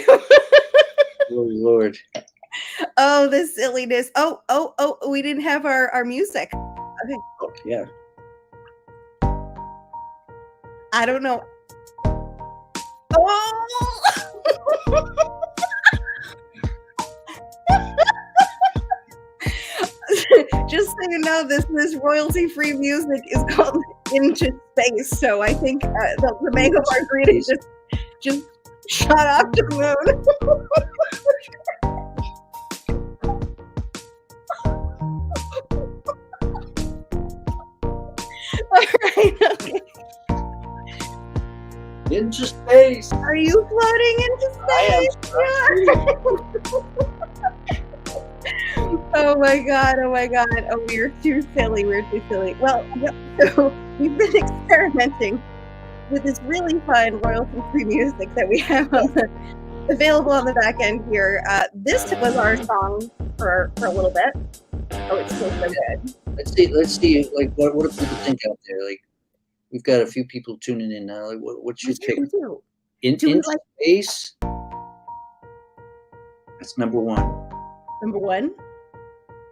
Oh, Lord. Oh, the silliness. Oh, we didn't have our music. Okay. Oh, yeah. I don't know. Oh! Just so you know, this royalty-free music is called Into Space. So I think the mango margarita just shot off to the moon. All right. Okay. Into space. Are you floating into space? I Oh my god. Oh, we're too silly. Well, yep, so we've been experimenting with this really fun royalty-free music that we have available on the back end here. This was our song for a little bit. Oh, it's still so good. Let's see. Like, what do people think out there? Like, we've got a few people tuning in now. Like, what's your pick? Into space. That's number one. Number one.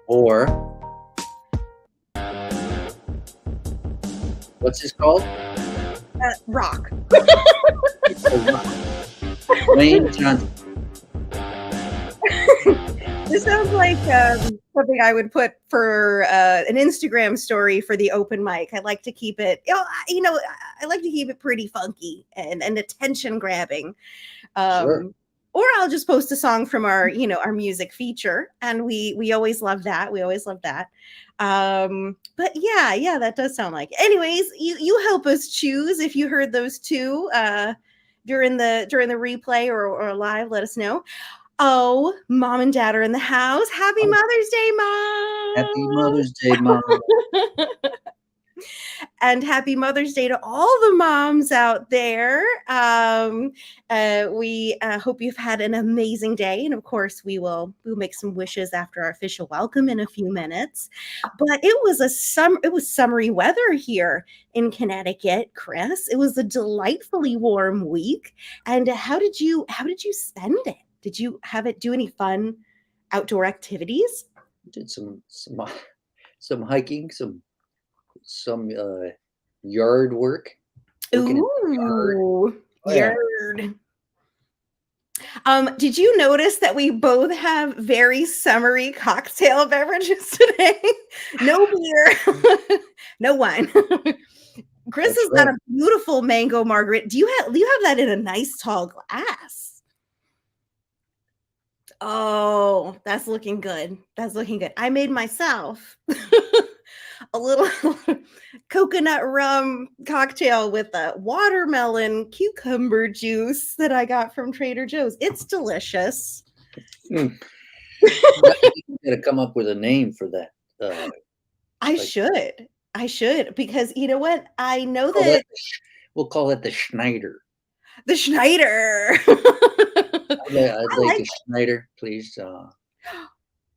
Or what's this called? Rock. Wayne Johnson. This sounds like something I would put for an Instagram story for the open mic. I like to keep it, I like to keep it pretty funky and attention grabbing. Sure. Or I'll just post a song from our music feature, and we always love that. But yeah, that does sound like it. Anyways, you help us choose if you heard those two during the replay or live. Let us know. Oh, mom and dad are in the house. Happy Mother's Day, Mom. Happy Mother's Day, Mom. And happy Mother's Day to all the moms out there. We hope you've had an amazing day. And of course, we'll make some wishes after our official welcome in a few minutes. But it was summery weather here in Connecticut, Chris. It was a delightfully warm week. And how did you spend it? Did you do any fun outdoor activities? Did some hiking, some yard work. Ooh, yard. Did you notice that we both have very summery cocktail beverages today? No beer, no wine. Chris has got a beautiful mango margarita. Do you have that in a nice tall glass? Oh, that's looking good. I made myself a little coconut rum cocktail with a watermelon cucumber juice that I got from Trader Joe's. It's delicious. You gotta come up with a name for that. I should, because you know what? I know that we'll call it the Schneider. The Schneider. I'd like a Schneider, please.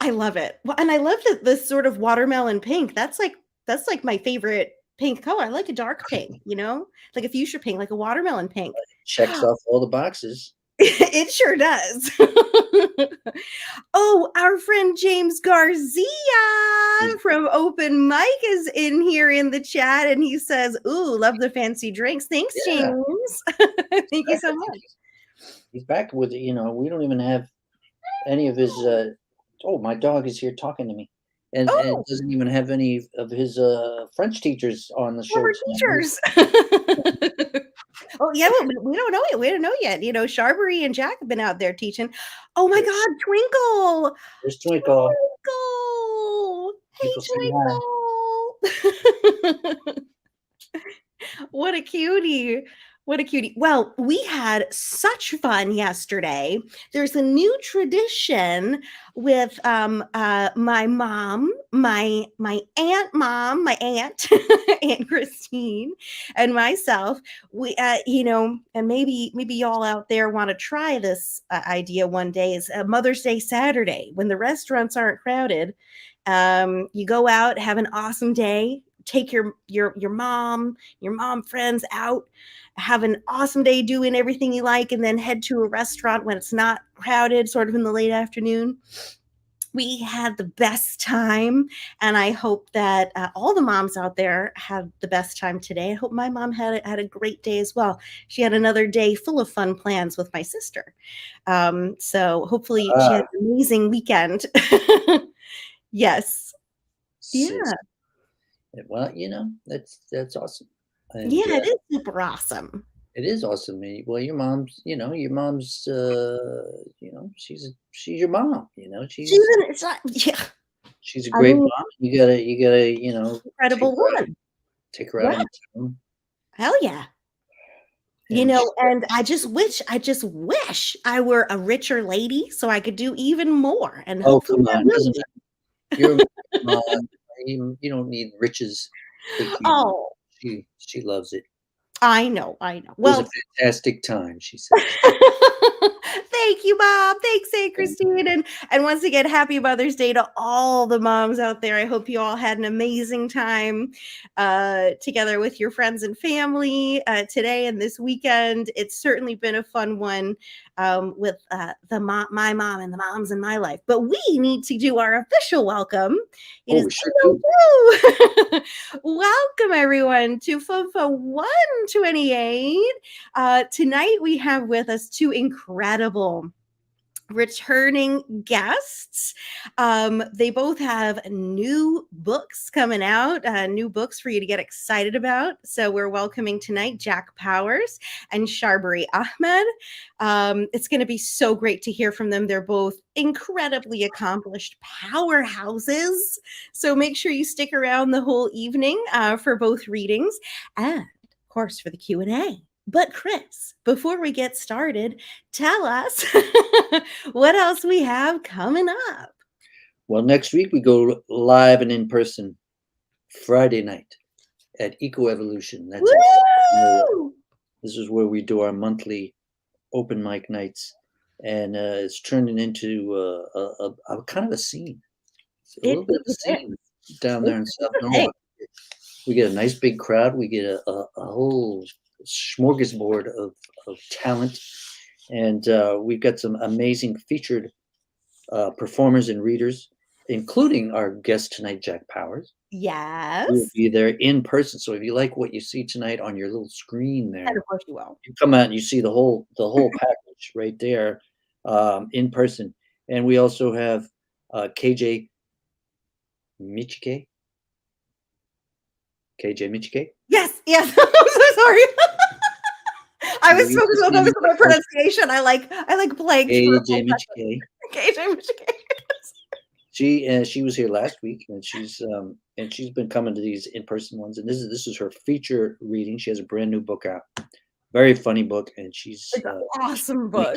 I love it. Well, and I love this sort of watermelon pink. That's like my favorite pink color. I like a dark pink, like a fuchsia pink, like a watermelon pink. Checks off all the boxes. It sure does. Oh, our friend James Garcia from Open Mic is in here in the chat, and he says, "Ooh, love the fancy drinks." Thanks, James. Thank you so much. He's back with, we don't even have any of his. Oh, my dog is here talking to me, and doesn't even have any of his French teachers on the show. Teachers. Oh yeah, we don't know it. We don't know yet. Sharbari and Jack have been out there teaching. Oh my God, Twinkle! There's Twinkle. Hey, Twinkle! What a cutie! Well, we had such fun yesterday. There's a new tradition with my mom, my aunt, Aunt Christine, and myself. We, and maybe y'all out there want to try this idea one day. Is Mother's Day Saturday when the restaurants aren't crowded. You go out, have an awesome day. take your mom friends out, have an awesome day doing everything you like, and then head to a restaurant when it's not crowded, sort of in the late afternoon. We had the best time, and I hope that all the moms out there have the best time today. I hope my mom had a great day as well. She had another day full of fun plans with my sister. So hopefully she had an amazing weekend. Yes. Yeah. Well, that's awesome. And Yeah, it is super awesome. it is awesome. Well, she's your mom, She's an it's not yeah, she's a I great mean, mom. You gotta, incredible woman. take her out Yeah, on town. hell yeah. And And I just wish I were a richer lady so I could do even more, and oh, hopefully come I on. will Doesn't be. You're you don't need riches to take you. Oh, She loves it. I know, I know. It was a Well, fantastic time, she says. thank you, Mom. Thanks, Aunt And Christine. And once again, happy Mother's Day to all the moms out there. I hope you all had an amazing time together with your friends and family today and this weekend. It's certainly been a fun one with my mom and the moms in my life. But we need to do our official welcome. It is we sure do. welcome everyone to FUMFA 128. Tonight we have with us two incredible returning guests. They both have new books coming out, new books for you to get excited about. So we're welcoming tonight Jack Powers and Sharbari Ahmed. It's going to be so great to hear from them. They're both incredibly accomplished powerhouses. So make sure you stick around the whole evening for both readings and, of course, for the Q&A. But Chris, before we get started, tell us what else we have coming up. Well, next week we go live and in person Friday night at Eco Evolution. This is where we do our monthly open mic nights, and it's turning into a kind of a scene. It's a little bit of a scene down there in South Norwalk. We get a nice big crowd. We get a whole smorgasbord of talent, and we've got some amazing featured performers and readers, including our guest tonight, Jack Powers. Yes, we'll be there in person. So if you like what you see tonight on your little screen there, and of course you will. You come out and you see the whole package right there, in person. And we also have KJ Michike. Yes. I'm so sorry. I was so focused on my pronunciation. I like blanks. KJ Michike. KJ Michike. She was here last week, and she's been coming to these in-person ones. And this is her feature reading. She has a brand new book out, very funny book, and she's an awesome book.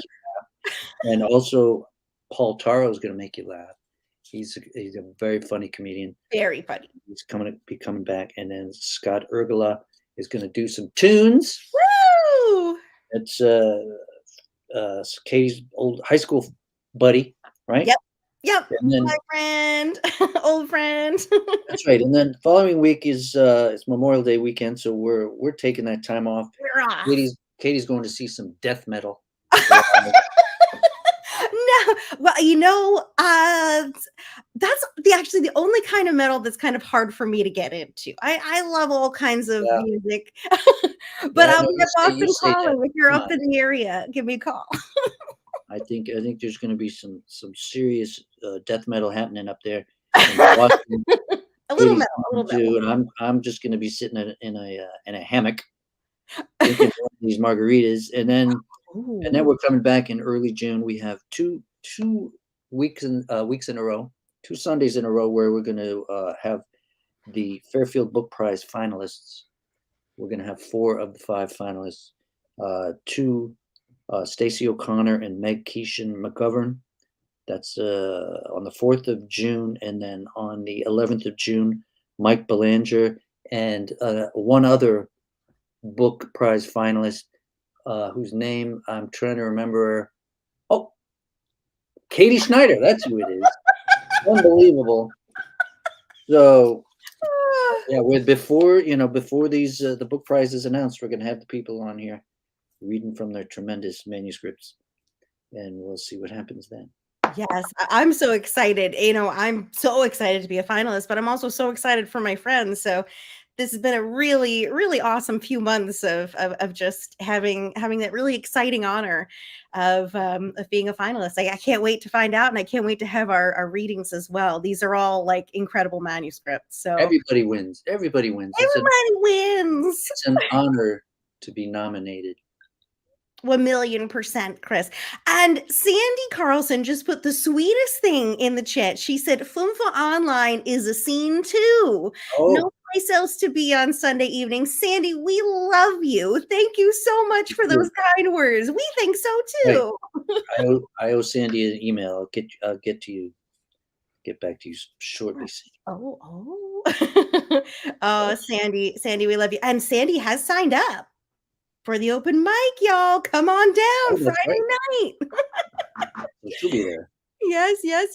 And also, Paul Taro is going to make you laugh. He's a very funny comedian. Very funny. He's be coming back, and then Scott Ergala is going to do some tunes. Woo! It's Katie's old high school buddy, right? Yep. And then, my friend, old friend. That's right. And then the following week is it's Memorial Day weekend, so we're taking that time off. We're off. Katie's going to see some death metal. No, well, that's actually the only kind of metal that's kind of hard for me to get into. I love all kinds of music, but I'll be at Boston Calling. If you're up in the area, give me a call. I think there's going to be some serious death metal happening up there in Boston. a little metal. And I'm just going to be sitting in a hammock drinking these margaritas, and then we're coming back in early June. We have two weeks in a row, 2 Sundays in a row, where we're going to have the Fairfield Book Prize finalists. We're going to have 4 of the 5 finalists, 2 Stacey O'Connor and Meg Keeshan McGovern. That's on the 4th of June, and then on the 11th of June, Mike Belanger and one other book prize finalist, whose name I'm trying to remember. Oh, Katie Schneider. That's who it is. Unbelievable. So Yeah, with before these the book prize is announced, we're gonna have the people on here reading from their tremendous manuscripts, and we'll see what happens then. Yes, I'm so excited. I'm so excited to be a finalist, but I'm also so excited for my friends. So this has been a really, really awesome few months of just having that really exciting honor of being a finalist. I can't wait to find out, and I can't wait to have our readings as well. These are all like incredible manuscripts. So Everybody wins. Everybody wins. everybody wins. It's an honor to be nominated. 1,000,000%, Chris. And Sandy Carlson just put the sweetest thing in the chat. She said, FUMFA Online is a scene too. Oh, No place else to be on Sunday evening. Sandy, we love you. Thank you so much for those kind words. We think so right. too. I owe Sandy an email. I'll get back to you shortly. Oh. Oh, Sandy, we love you. And Sandy has signed up for the open mic, y'all. Come on down Oh, that's Friday right. night. So she'll be there.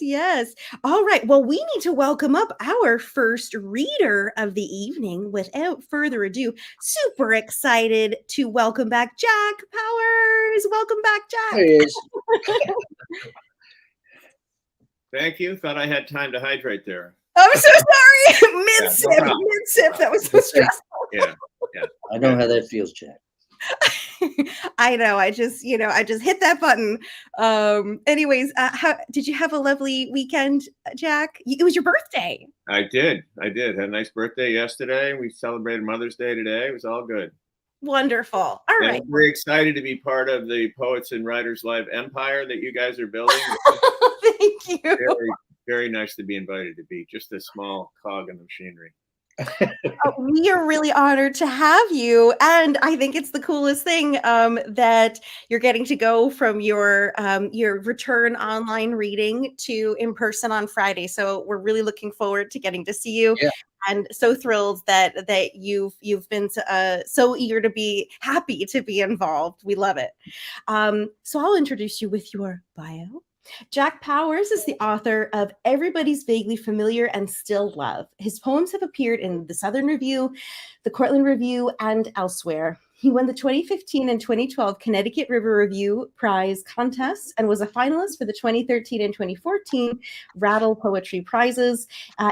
Yes. All right. Well, we need to welcome up our first reader of the evening. Without further ado, super excited to welcome back Jack Powers. Welcome back, Jack. There he is. Thank you. Thought I had time to hydrate there. I'm so sorry. Mid-sip. That was so stressful. Yeah. I know how that feels, Jack. I know. I just hit that button. Anyways, how did you have a lovely weekend, Jack? It was your birthday. I did. Had a nice birthday yesterday. We celebrated Mother's Day today. It was all good. Wonderful. All right. I'm very excited to be part of the Poets and Writers Live empire that you guys are building. Thank you. Very, very nice to be invited to be just a small cog in the machinery. We are really honored to have you, and I think it's the coolest thing that you're getting to go from your return online reading to in person on Friday. So we're really looking forward to getting to see you, and so thrilled that you've been so eager to be happy to be involved. We love it. So I'll introduce you with your bio. Jack Powers is the author of Everybody's Vaguely Familiar and Still Love. His poems have appeared in the Southern Review, the Cortland Review, and elsewhere. He won the 2015 and 2012 Connecticut River Review Prize contests and was a finalist for the 2013 and 2014 Rattle Poetry Prizes.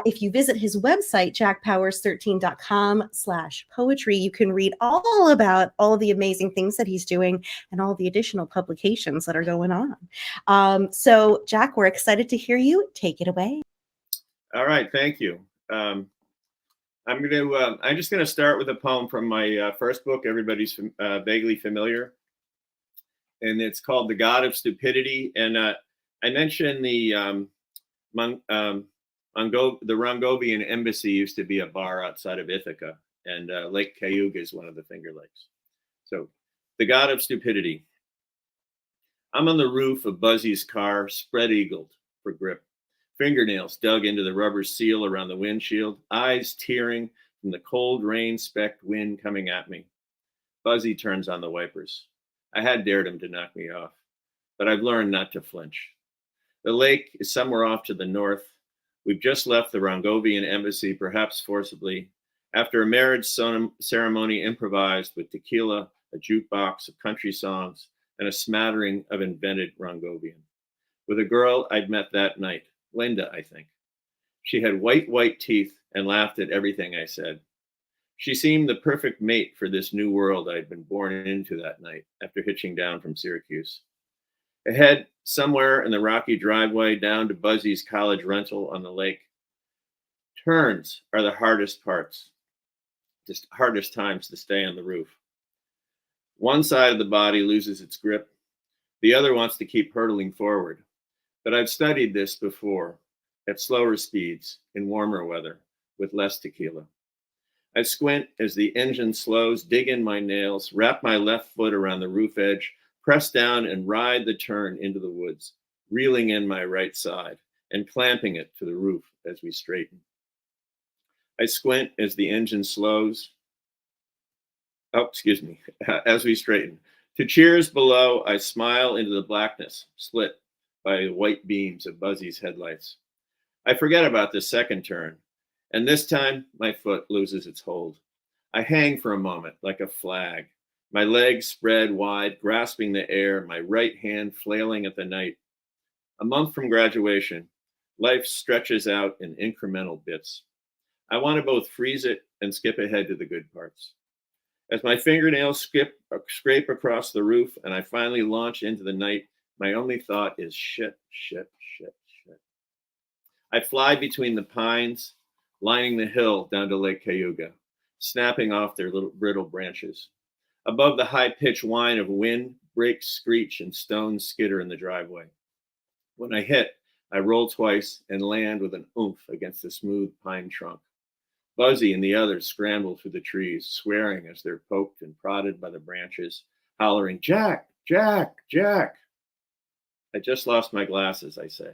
If you visit his website, jackpowers13.com/poetry, you can read all about all of the amazing things that he's doing and all the additional publications that are going on. So, Jack, we're excited to hear you. Take it away. All right. Thank you. I'm just gonna start with a poem from my first book, Everybody's Vaguely Familiar, and it's called "The God of Stupidity." And I mentioned the Rongovian Embassy used to be a bar outside of Ithaca, and Lake Cayuga is one of the Finger Lakes. So, the God of Stupidity. I'm on the roof of Buzzy's car, spread-eagled for grip. Fingernails dug into the rubber seal around the windshield, eyes tearing from the cold rain-specked wind coming at me. Buzzy turns on the wipers. I had dared him to knock me off, but I've learned not to flinch. The lake is somewhere off to the north. We've just left the Rongovian Embassy, perhaps forcibly, after a marriage ceremony improvised with tequila, a jukebox of country songs, and a smattering of invented Rongovian. With a girl I'd met that night. Linda, I think. She had white teeth and laughed at everything I said. She seemed the perfect mate for this new world I'd been born into that night after hitching down from Syracuse. Ahead, somewhere in the rocky driveway down to Buzzy's college rental on the lake, turns are the hardest parts, just hardest times to stay on the roof. One side of the body loses its grip. The other wants to keep hurtling forward. But I've studied this before, at slower speeds, in warmer weather, with less tequila. I squint as the engine slows, dig in my nails, wrap my left foot around the roof edge, press down and ride the turn into the woods, reeling in my right side and clamping it to the roof as we straighten. I squint as the engine slows. As we straighten. To cheers below, I smile into the blackness, slit by the white beams of Buzzy's headlights. I forget about the second turn And this time, my foot loses its hold. I hang for a moment like a flag, my legs spread wide, grasping the air, my right hand flailing at the night. A month from graduation, life stretches out in incremental bits. I want to both freeze it and skip ahead to the good parts. As my fingernails scrape across the roof and I finally launch into the night, my only thought is shit, shit, shit, shit. I fly between the pines, lining the hill down to Lake Cayuga, snapping off their little brittle branches. Above the high-pitched whine of wind, brakes screech and stones skitter in the driveway. When I hit, I roll twice and land with an oomph against the smooth pine trunk. Buzzy and the others scramble through the trees, swearing as they're poked and prodded by the branches, hollering, "Jack, Jack, Jack." I just lost my glasses, I say.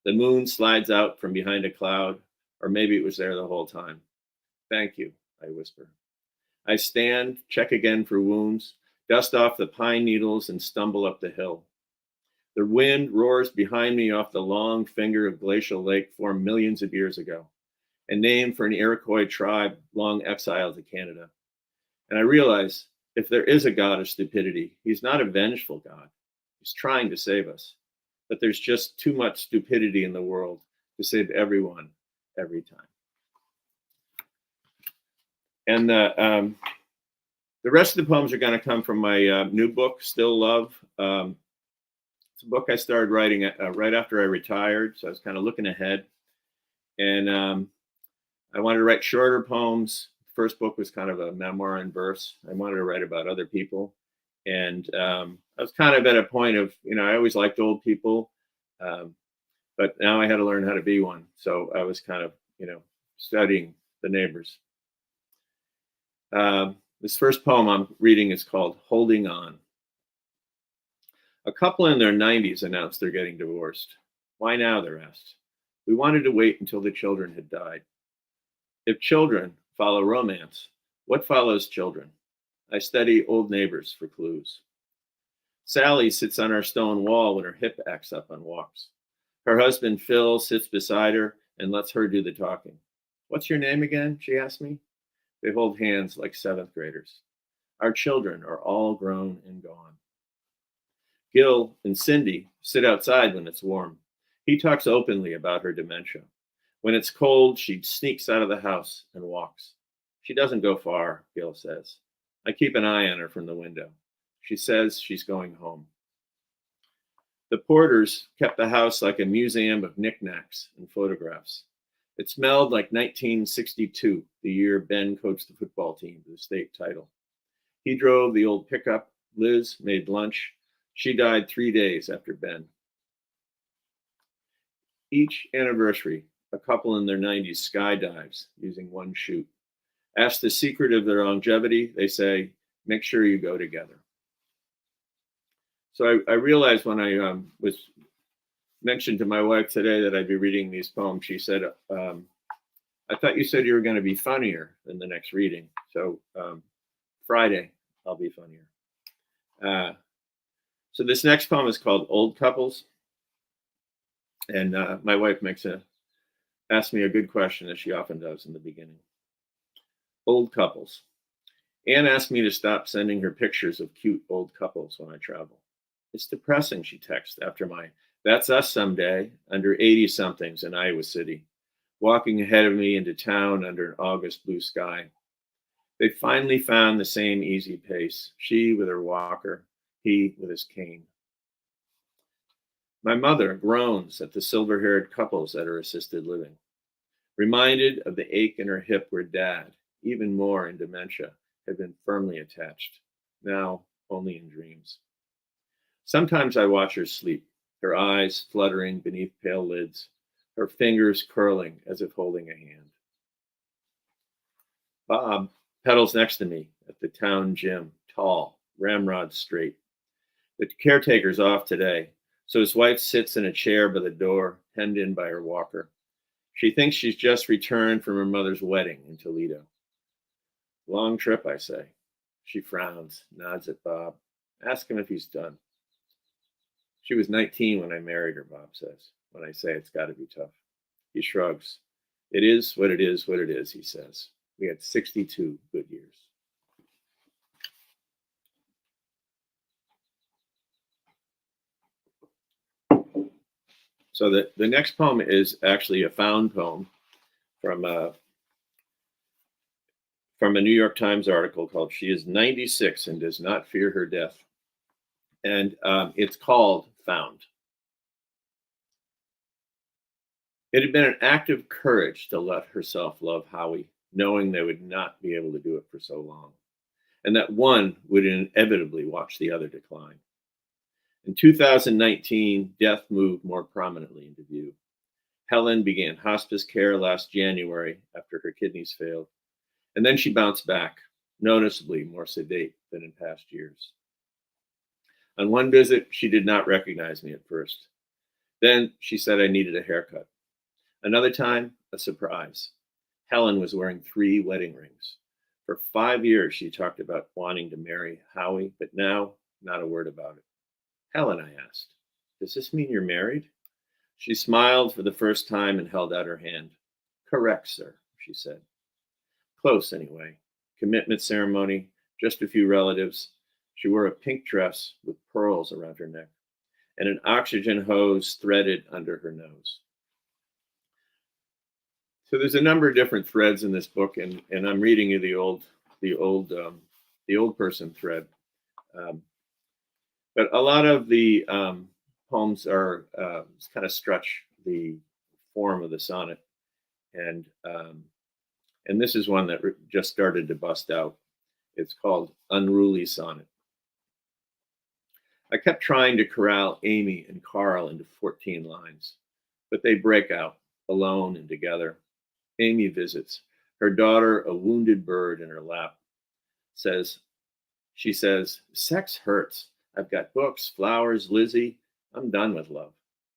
The moon slides out from behind a cloud, or maybe it was there the whole time. "Thank you," I whisper. I stand, check again for wounds, dust off the pine needles, and stumble up the hill. The wind roars behind me off the long finger of glacial lake formed millions of years ago, a name for an Iroquois tribe long exiled to Canada. And I realize if there is a God of stupidity, he's not a vengeful God. He's trying to save us. But there's just too much stupidity in the world to save everyone every time. And the rest of the poems are going to come from my new book, Still Love. It's a book I started writing right after I retired, so I was kind of looking ahead. And I wanted to write shorter poems. The first book was kind of a memoir in verse. I wanted to write about other people. And I was kind of at a point of, I always liked old people, but now I had to learn how to be one. So I was kind of, studying the neighbors. This first poem I'm reading is called Holding On. A couple in their 90s announced they're getting divorced. Why now, they're asked. We wanted to wait until the children had died. If children follow romance, what follows children? I study old neighbors for clues. Sally sits on our stone wall when her hip acts up on walks. Her husband, Phil, sits beside her and lets her do the talking. What's your name again? She asks me. They hold hands like seventh graders. Our children are all grown and gone. Gil and Cindy sit outside when it's warm. He talks openly about her dementia. When it's cold, she sneaks out of the house and walks. She doesn't go far, Gil says. I keep an eye on her from the window. She says she's going home. The Porters kept the house like a museum of knickknacks and photographs. It smelled like 1962, the year Ben coached the football team to the state title. He drove the old pickup. Liz made lunch. She died 3 days after Ben. Each anniversary, a couple in their 90s skydives using one chute. Ask the secret of their longevity, they say, make sure you go together. So I realized when I was mentioned to my wife today that I'd be reading these poems, she said, I thought you said you were going to be funnier than the next reading. So Friday, I'll be funnier. So this next poem is called Old Couples. And my wife asks me a good question, as she often does in the beginning. Old couples. Anne asked me to stop sending her pictures of cute old couples when I travel. It's depressing, she texts after my "That's Us Someday" under 80-somethings in Iowa City, walking ahead of me into town under an August blue sky. They finally found the same easy pace, she with her walker, he with his cane. My mother groans at the silver-haired couples at her assisted living, reminded of the ache in her hip where Dad, even more in dementia, had been firmly attached, now only in dreams. Sometimes I watch her sleep, her eyes fluttering beneath pale lids, her fingers curling as if holding a hand. Bob pedals next to me at the town gym, tall, ramrod straight. The caretaker's off today, so his wife sits in a chair by the door, hemmed in by her walker. She thinks she's just returned from her mother's wedding in Toledo. Long trip, I say. She frowns, nods at Bob. Ask him if he's done. She was 19 when I married her, Bob says. When I say it's got to be tough. He shrugs. It is what it is, what it is, he says. We had 62 good years. So the next poem is actually a found poem from a New York Times article called "She is 96 and does not fear her death." And it's called Found. It had been an act of courage to let herself love Howie, knowing they would not be able to do it for so long, and that one would inevitably watch the other decline. In 2019, death moved more prominently into view. Helen began hospice care last January after her kidneys failed, and then she bounced back, noticeably more sedate than in past years. On one visit, she did not recognize me at first. Then she said I needed a haircut. Another time, a surprise. Helen was wearing 3 wedding rings. For 5 years, she talked about wanting to marry Howie, but now, not a word about it. Helen, I asked, does this mean you're married? She smiled for the first time and held out her hand. Correct, sir, she said. Close, anyway. Commitment ceremony, just a few relatives. She wore a pink dress with pearls around her neck and an oxygen hose threaded under her nose. So there's a number of different threads in this book, and I'm reading you the old person thread. But a lot of the poems are kind of stretch the form of the sonnet, and this is one that just started to bust out. It's called Unruly Sonnet. I kept trying to corral Amy and Carl into 14 lines, but they break out, alone and together. Amy visits, her daughter, a wounded bird in her lap. She says, sex hurts. I've got books, flowers, Lizzie. I'm done with love,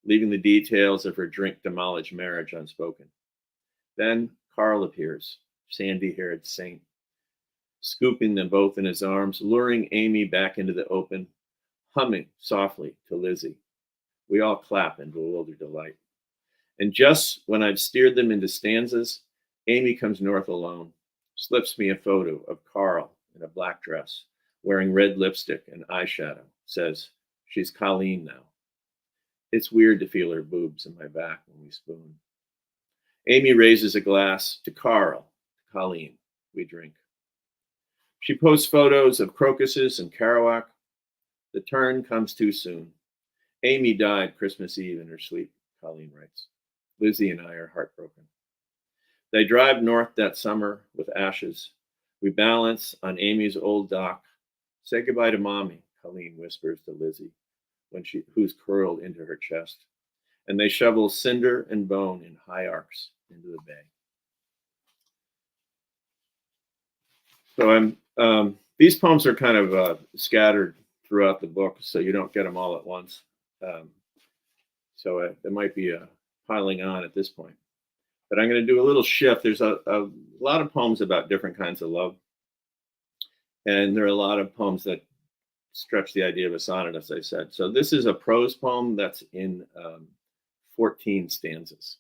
leaving the details of her drink-demolished marriage unspoken. Then Carl appears, sandy-haired saint, scooping them both in his arms, luring Amy back into the open, humming softly to Lizzie. We all clap in bewildered delight. And just when I've steered them into stanzas, Amy comes north alone, slips me a photo of Carl in a black dress, wearing red lipstick and eyeshadow, says, she's Colleen now. It's weird to feel her boobs in my back when we spoon. Amy raises a glass to Carl, Colleen, we drink. She posts photos of crocuses and Kerouac. The turn comes too soon. Amy died Christmas Eve in her sleep, Colleen writes. Lizzie and I are heartbroken. They drive north that summer with ashes. We balance on Amy's old dock. Say goodbye to Mommy, Colleen whispers to Lizzie, who's curled into her chest. And they shovel cinder and bone in high arcs into the bay. So these poems are kind of scattered throughout the book, so you don't get them all at once. So there might be a piling on at this point. But I'm going to do a little shift. There's a lot of poems about different kinds of love. And there are a lot of poems that stretch the idea of a sonnet, as I said. So this is a prose poem that's in 14 stanzas.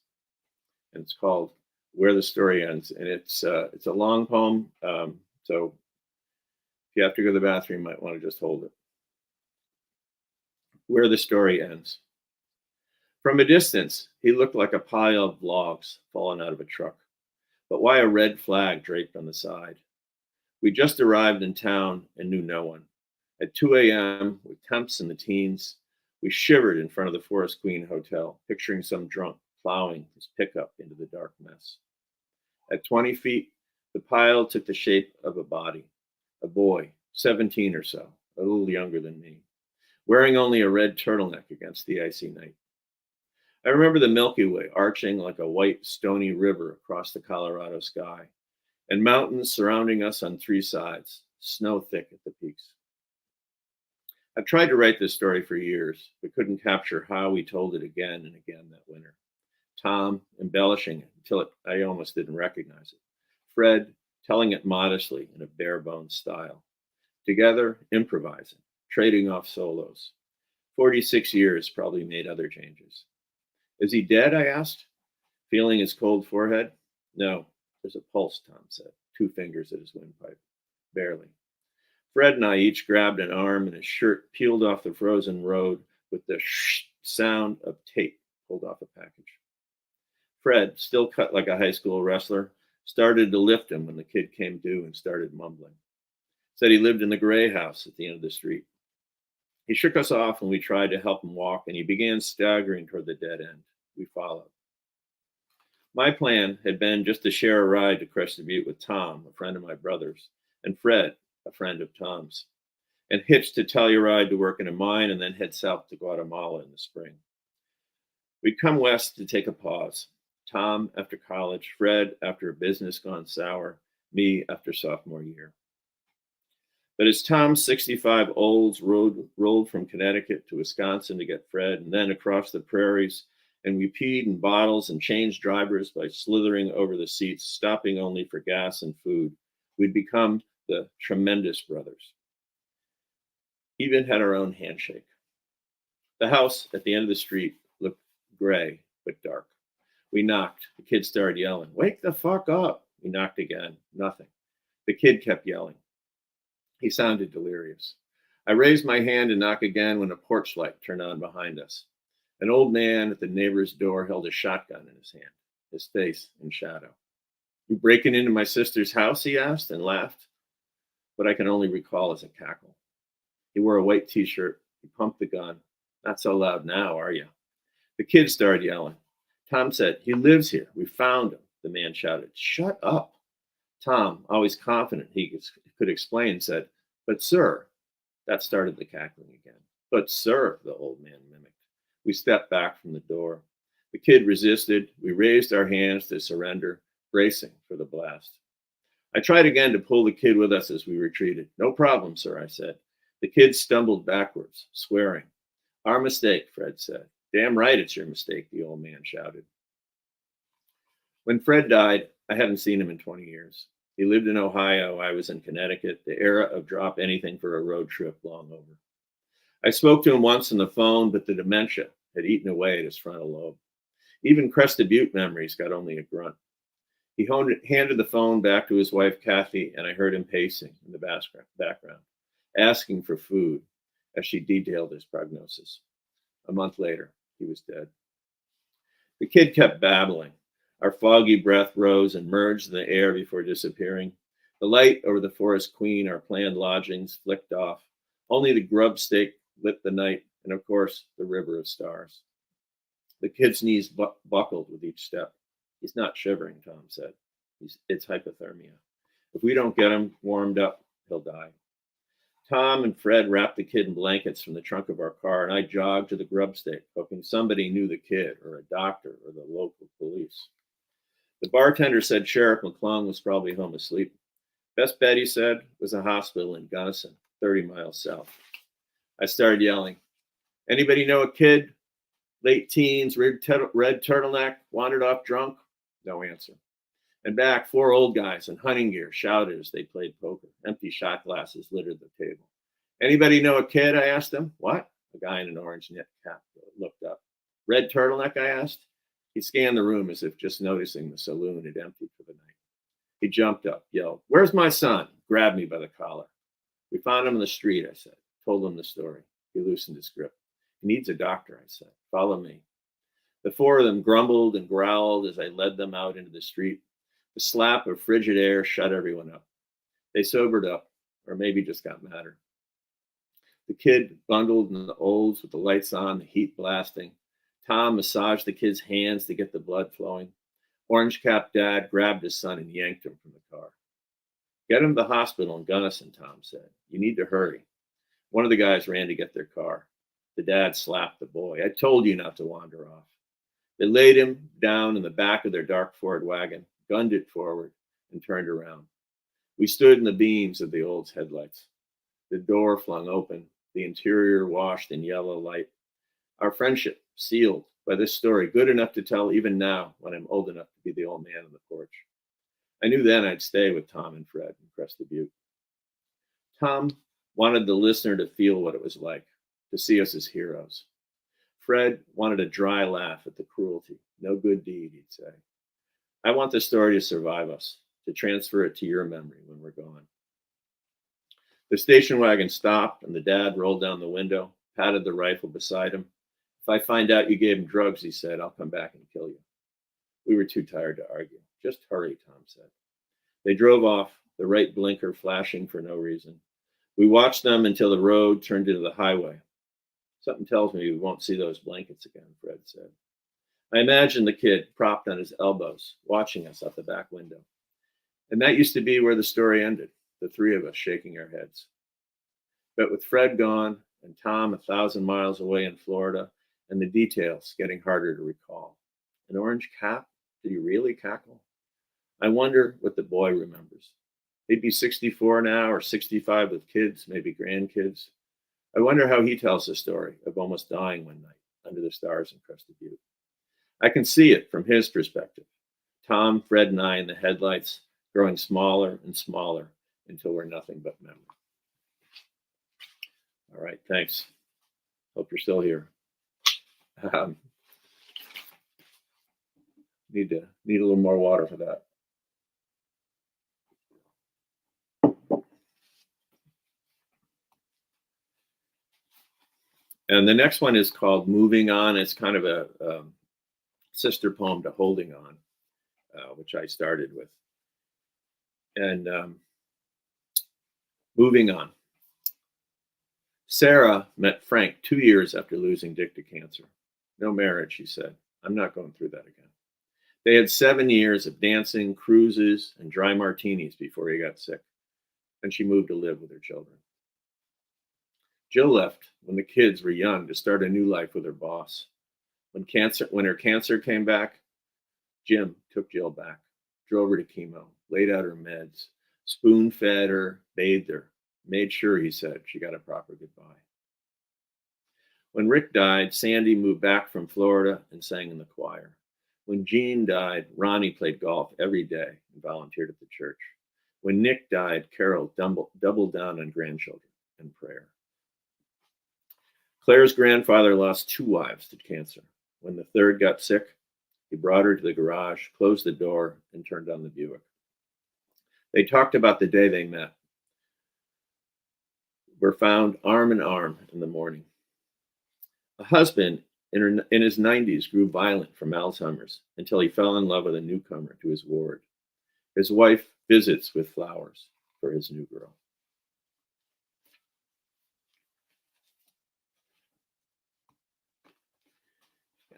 And it's called Where the Story Ends. And it's a long poem. So if you have to go to the bathroom, you might want to just hold it. Where the Story Ends. From a distance, he looked like a pile of logs fallen out of a truck. But why a red flag draped on the side? We just arrived in town and knew no one. At 2 a.m., with temps in the teens, we shivered in front of the Forest Queen Hotel, picturing some drunk plowing his pickup into the dark mess. At 20 feet, the pile took the shape of a body, a boy, 17 or so, a little younger than me, wearing only a red turtleneck against the icy night. I remember the Milky Way arching like a white, stony river across the Colorado sky, and mountains surrounding us on 3 sides, snow thick at the peaks. I've tried to write this story for years, but couldn't capture how we told it again and again that winter. Tom embellishing it until I almost didn't recognize it. Fred telling it modestly in a bare-bones style. Together, improvising, trading off solos. 46 years probably made other changes. Is he dead? I asked, feeling his cold forehead. No, there's a pulse, Tom said, 2 fingers at his windpipe. Barely. Fred and I each grabbed an arm, and his shirt peeled off the frozen road with the sound of tape pulled off a package. Fred, still cut like a high school wrestler, started to lift him when the kid came to and started mumbling. Said he lived in the gray house at the end of the street. He shook us off when we tried to help him walk, and he began staggering toward the dead end. We followed. My plan had been just to share a ride to Crested Butte with Tom, a friend of my brother's, and Fred, a friend of Tom's, and hitch to Telluride to work in a mine and then head south to Guatemala in the spring. We'd come west to take a pause. Tom after college, Fred after a business gone sour, me after sophomore year. But as Tom's 65 olds rolled from Connecticut to Wisconsin to get Fred and then across the prairies, and we peed in bottles and changed drivers by slithering over the seats, stopping only for gas and food, we'd become the Tremendous Brothers. Even had our own handshake. The house at the end of the street looked gray but dark. We knocked. The kid started yelling, "Wake the fuck up." We knocked again. Nothing. The kid kept yelling. He sounded delirious. I raised my hand to knock again when a porch light turned on behind us. An old man at the neighbor's door held a shotgun in his hand, his face in shadow. "You breaking into my sister's house?" he asked and laughed, but I can only recall as a cackle. He wore a white t-shirt. He pumped the gun. "Not so loud now, are you?" The kid started yelling. Tom said, "He lives here. We found him." The man shouted, "Shut up." Tom, always confident he could explain, said, "But sir." That started the cackling again. "But sir," the old man mimicked. We stepped back from the door. The kid resisted. We raised our hands to surrender, bracing for the blast. I tried again to pull the kid with us as we retreated. "No problem, sir," I said. The kid stumbled backwards, swearing. "Our mistake," Fred said. "Damn right it's your mistake," the old man shouted. When Fred died, I hadn't seen him in 20 years. He lived in Ohio. I was in Connecticut. The era of drop anything for a road trip long over. I spoke to him once on the phone, but the dementia had eaten away at his frontal lobe. Even Crested Butte memories got only a grunt. He handed the phone back to his wife, Kathy, and I heard him pacing in the background, asking for food as she detailed his prognosis. A month later, he was dead. The kid kept babbling. Our foggy breath rose and merged in the air before disappearing. The light over the Forest Queen, our planned lodgings, flicked off. Only the grub stake lit the night, and of course, the river of stars. The kid's knees buckled with each step. "He's not shivering," Tom said. It's hypothermia. If we don't get him warmed up, he'll die." Tom and Fred wrapped the kid in blankets from the trunk of our car, and I jogged to the grub stake, hoping somebody knew the kid, or a doctor, or the local police. The bartender said Sheriff McClung was probably home asleep. Best bet, he said, was a hospital in Gunnison, 30 miles south. I started yelling, "Anybody know a kid? Late teens, red turtleneck, wandered off drunk?" No answer. And back, 4 old guys in hunting gear shouted as they played poker. Empty shot glasses littered the table. "Anybody know a kid?" I asked them. "What?" A guy in an orange knit cap looked up. "Red turtleneck?" I asked. He scanned the room as if just noticing the saloon had emptied for the night. He jumped up, yelled, "Where's my son?" Grabbed me by the collar. "We found him on the street," I said. Told him the story. He loosened his grip. "He needs a doctor," I said. "Follow me." The 4 of them grumbled and growled as I led them out into the street. The slap of frigid air shut everyone up. They sobered up, or maybe just got madder. The kid bundled in the olds with the lights on, the heat blasting. Tom massaged the kid's hands to get the blood flowing. Orange-capped dad grabbed his son and yanked him from the car. "Get him to the hospital in Gunnison," Tom said. "You need to hurry." One of the guys ran to get their car. The dad slapped the boy. "I told you not to wander off." They laid him down in the back of their dark Ford wagon, gunned it forward, and turned around. We stood in the beams of the old's headlights. The door flung open, the interior washed in yellow light. Our friendship sealed by this story, good enough to tell even now when I'm old enough to be the old man on the porch. I knew then I'd stay with Tom and Fred in Crested Butte. Tom wanted the listener to feel what it was like, to see us as heroes. Fred wanted a dry laugh at the cruelty. No good deed, he'd say. I want the story to survive us, to transfer it to your memory when we're gone. The station wagon stopped, and the dad rolled down the window, patted the rifle beside him. If I find out you gave him drugs, he said, I'll come back and kill you. We were too tired to argue. Just hurry, Tom said. They drove off, the right blinker flashing for no reason. We watched them until the road turned into the highway. Something tells me we won't see those blankets again, Fred said. I imagined the kid propped on his elbows, watching us out the back window. And that used to be where the story ended, the three of us shaking our heads. But with Fred gone and Tom 1,000 miles away in Florida, and the details getting harder to recall. An orange cap? Did he really cackle? I wonder what the boy remembers. He'd be 64 now or 65 with kids, maybe grandkids. I wonder how he tells the story of almost dying one night under the stars in Crested Butte. I can see it from his perspective. Tom, Fred, and I in the headlights, growing smaller and smaller until we're nothing but memory. All right, thanks. Hope you're still here. Need a little more water for that. And the next one is called Moving On. It's kind of a sister poem to Holding On, which I started with. And moving on. Sarah met Frank 2 years after losing Dick to cancer. No marriage, she said. I'm not going through that again. They had 7 years of dancing, cruises, and dry martinis before he got sick, and she moved to live with her children. Jill left when the kids were young to start a new life with her boss. When her cancer came back, Jim took Jill back, drove her to chemo, laid out her meds, spoon-fed her, bathed her, made sure, he said, she got a proper goodbye. When Rick died, Sandy moved back from Florida and sang in the choir. When Jean died, Ronnie played golf every day and volunteered at the church. When Nick died, Carol doubled down on grandchildren and prayer. Claire's grandfather lost 2 wives to cancer. When the third got sick, he brought her to the garage, closed the door, and turned on the Buick. They talked about the day they met. Were found arm in arm in the morning. A husband in his 90s grew violent from Alzheimer's until he fell in love with a newcomer to his ward. His wife visits with flowers for his new girl.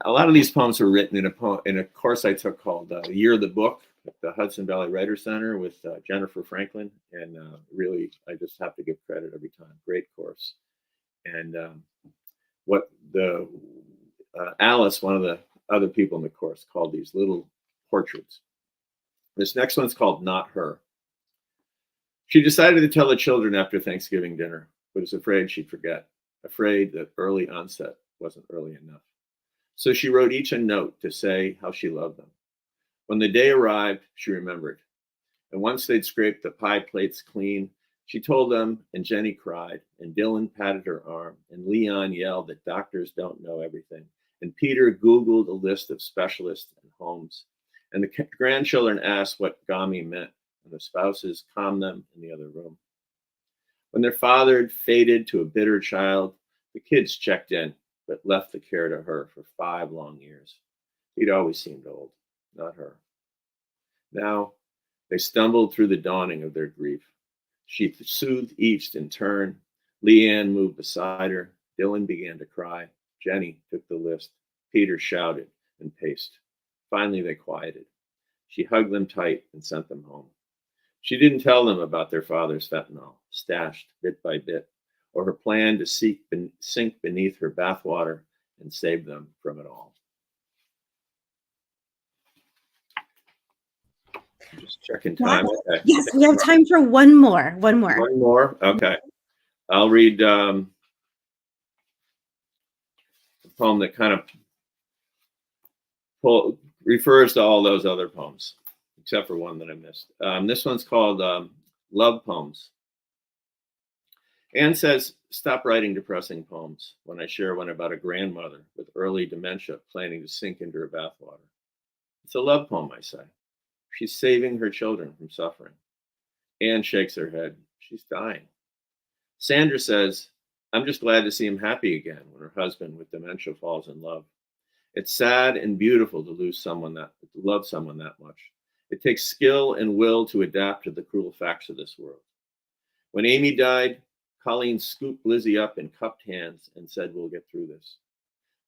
A lot of these poems were written in a course I took called Year of the Book at the Hudson Valley Writer Center with Jennifer Franklin. And really, I just have to give credit every time. Great course. And Alice, one of the other people in the course, called these little portraits. This next one's called Not Her. She decided to tell the children after Thanksgiving dinner, but was afraid she'd forget, afraid that early onset wasn't early enough. So she wrote each a note to say how she loved them. When the day arrived, she remembered. And once they'd scraped the pie plates clean, she told them, and Jenny cried, and Dylan patted her arm, and Leon yelled that doctors don't know everything, and Peter Googled a list of specialists and homes, and the grandchildren asked what GAMI meant, and the spouses calmed them in the other room. When their father had faded to a bitter child, the kids checked in, but left the care to her for 5 long years. He'd always seemed old, not her. Now, they stumbled through the dawning of their grief. She soothed each in turn. Leanne moved beside her. Dylan began to cry. Jenny took the list. Peter shouted and paced. Finally, they quieted. She hugged them tight and sent them home. She didn't tell them about their father's fentanyl, stashed bit by bit, or her plan to sink beneath her bathwater and save them from it all. Just checking time. Okay. Yes, we have time for one more. One more. One more? Okay. I'll read a poem that kind of refers to all those other poems, except for one that I missed. This one's called Love Poems. Anne says, stop writing depressing poems when I share one about a grandmother with early dementia planning to sink into her bathwater. It's a love poem, I say. She's saving her children from suffering. Anne shakes her head. She's dying. Sandra says, I'm just glad to see him happy again when her husband with dementia falls in love. It's sad and beautiful to love someone that much. It takes skill and will to adapt to the cruel facts of this world. When Amy died, Colleen scooped Lizzie up in cupped hands and said, we'll get through this.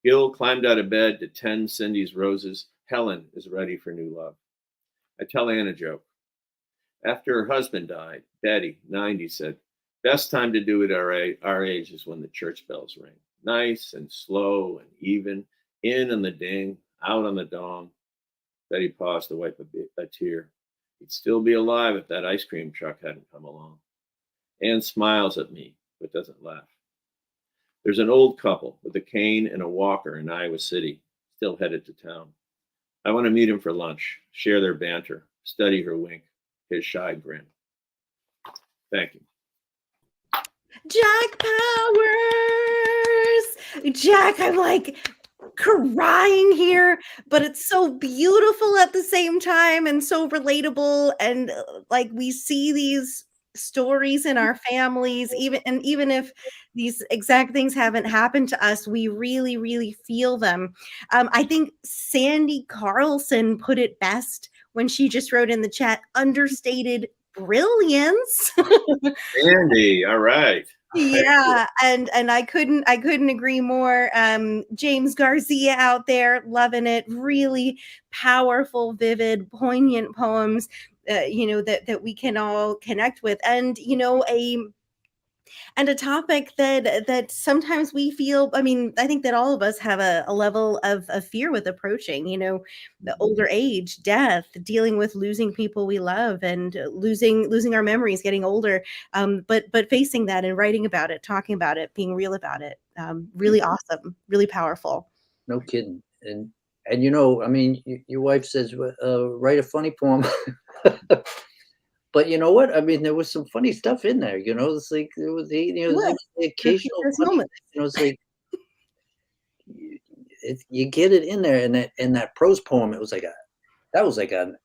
Gil climbed out of bed to tend Cindy's roses. Helen is ready for new love. I tell Anne a joke. After her husband died, Betty, 90, said, best time to do it our age is when the church bells ring. Nice and slow and even, in on the ding, out on the dong. Betty paused to wipe a tear. He'd still be alive if that ice cream truck hadn't come along. Anne smiles at me, but doesn't laugh. There's an old couple with a cane and a walker in Iowa City, still headed to town. I want to meet him for lunch, share their banter, study her wink, his shy grin. Thank you. Jack Powers! Jack, I'm like crying here, but it's so beautiful at the same time and so relatable. And like we see these stories in our families, even if these exact things haven't happened to us, we really, really feel them. I think Sandy Carlson put it best when she just wrote in the chat, understated brilliance. Andy, all right. Yeah, and I couldn't agree more. James Garcia out there loving it. Really powerful, vivid, poignant poems. That we can all connect with, and a topic that sometimes we feel. I mean, I think that all of us have a level of fear with approaching. The older age, death, dealing with losing people we love, and losing our memories, getting older. But facing that and writing about it, talking about it, being real about it. Really awesome, really powerful. No kidding. And I mean, your wife says, write a funny poem. But you know what? I mean, there was some funny stuff in there. It's like there was the occasional funny. It's like you get it in there, and that prose poem. It was like that was like a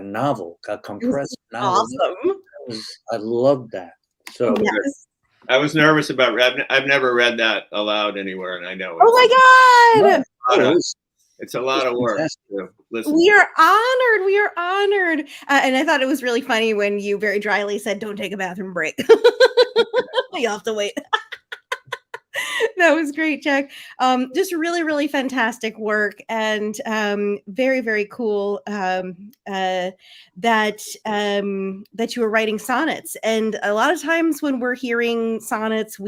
novel, a compressed novel. Awesome. I loved that. So yes. I was nervous about. I've never read that aloud anywhere, and I know. Oh my God! It's a lot of work. We are honored. We are honored. And I thought it was really funny when you very dryly said, don't take a bathroom break. You'll have to wait. That was great, Jack. Just really, really fantastic work, and very, very cool that you were writing sonnets. And a lot of times when we're hearing sonnets,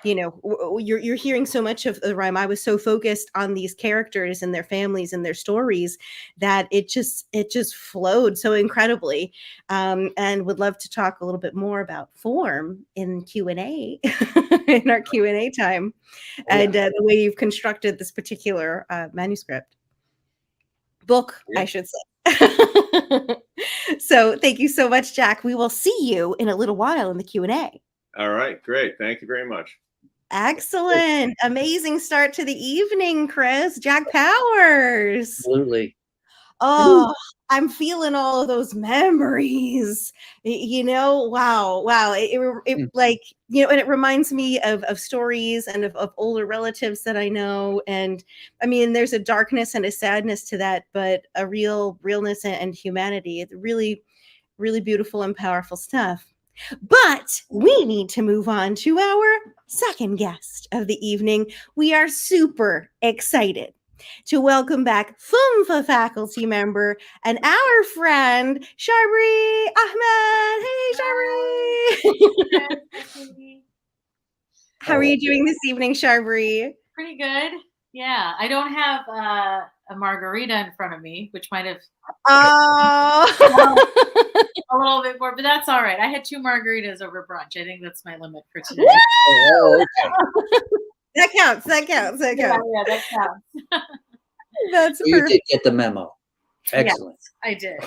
you're hearing so much of the rhyme. I was so focused on these characters and their families and their stories that it just flowed so incredibly. And would love to talk a little bit more about form in Q&A in our Q&A time, and the way you've constructed this particular book, I should say. So thank you so much, Jack. We will see you in a little while in the Q&A. All right, great. Thank you very much. Excellent. Amazing start to the evening, Chris. Jack Powers. Absolutely. Oh, I'm feeling all of those memories. Wow. It like, and it reminds me of stories and of older relatives that I know. And I mean, there's a darkness and a sadness to that, but a realness and humanity. It's really, really beautiful and powerful stuff. But we need to move on to our second guest of the evening. We are super excited to welcome back FUMFA faculty member and our friend, Sharbari Ahmed. Hey, Sharbari. How are you doing this evening, Sharbari? Pretty good. Yeah, I don't have a margarita in front of me, which might have a little bit more, but that's all right. I had 2 margaritas over brunch. I think that's my limit for today. Oh, okay. That counts. Yeah, that counts. That's you did get the memo. Excellent. Yes, I did.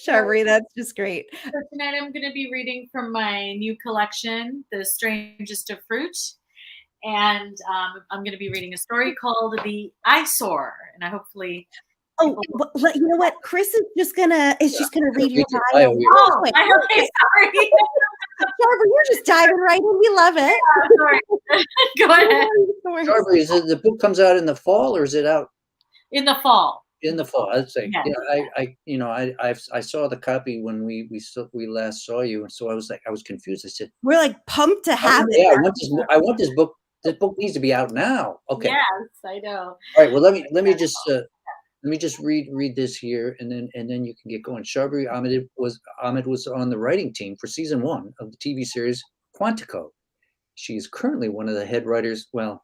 Sharbari, that's just great. So tonight I'm going to be reading from my new collection, The Strangest of Fruit. And I'm going to be reading a story called The Eyesore. And I hopefully Oh, you know what? Chris is just gonna read your bio. Bio here. Oh, okay, sorry. Sharbari, you're just diving right in. We love it. Sorry. Go ahead. Sharbari, is it, the book comes out in the fall or is it out In the fall. in the fall? I'd say, Yes. yeah. I saw the copy when we last saw you, and so I was confused. I said, We're like pumped to have it. yeah, I want this book. This book needs to be out now. Okay. Yes, I know. All right. Well, let me just read this here, and then you can get going. Sharbari Ahmed was on the writing team for season 1 of the TV series Quantico. She is currently one of the head writers, well,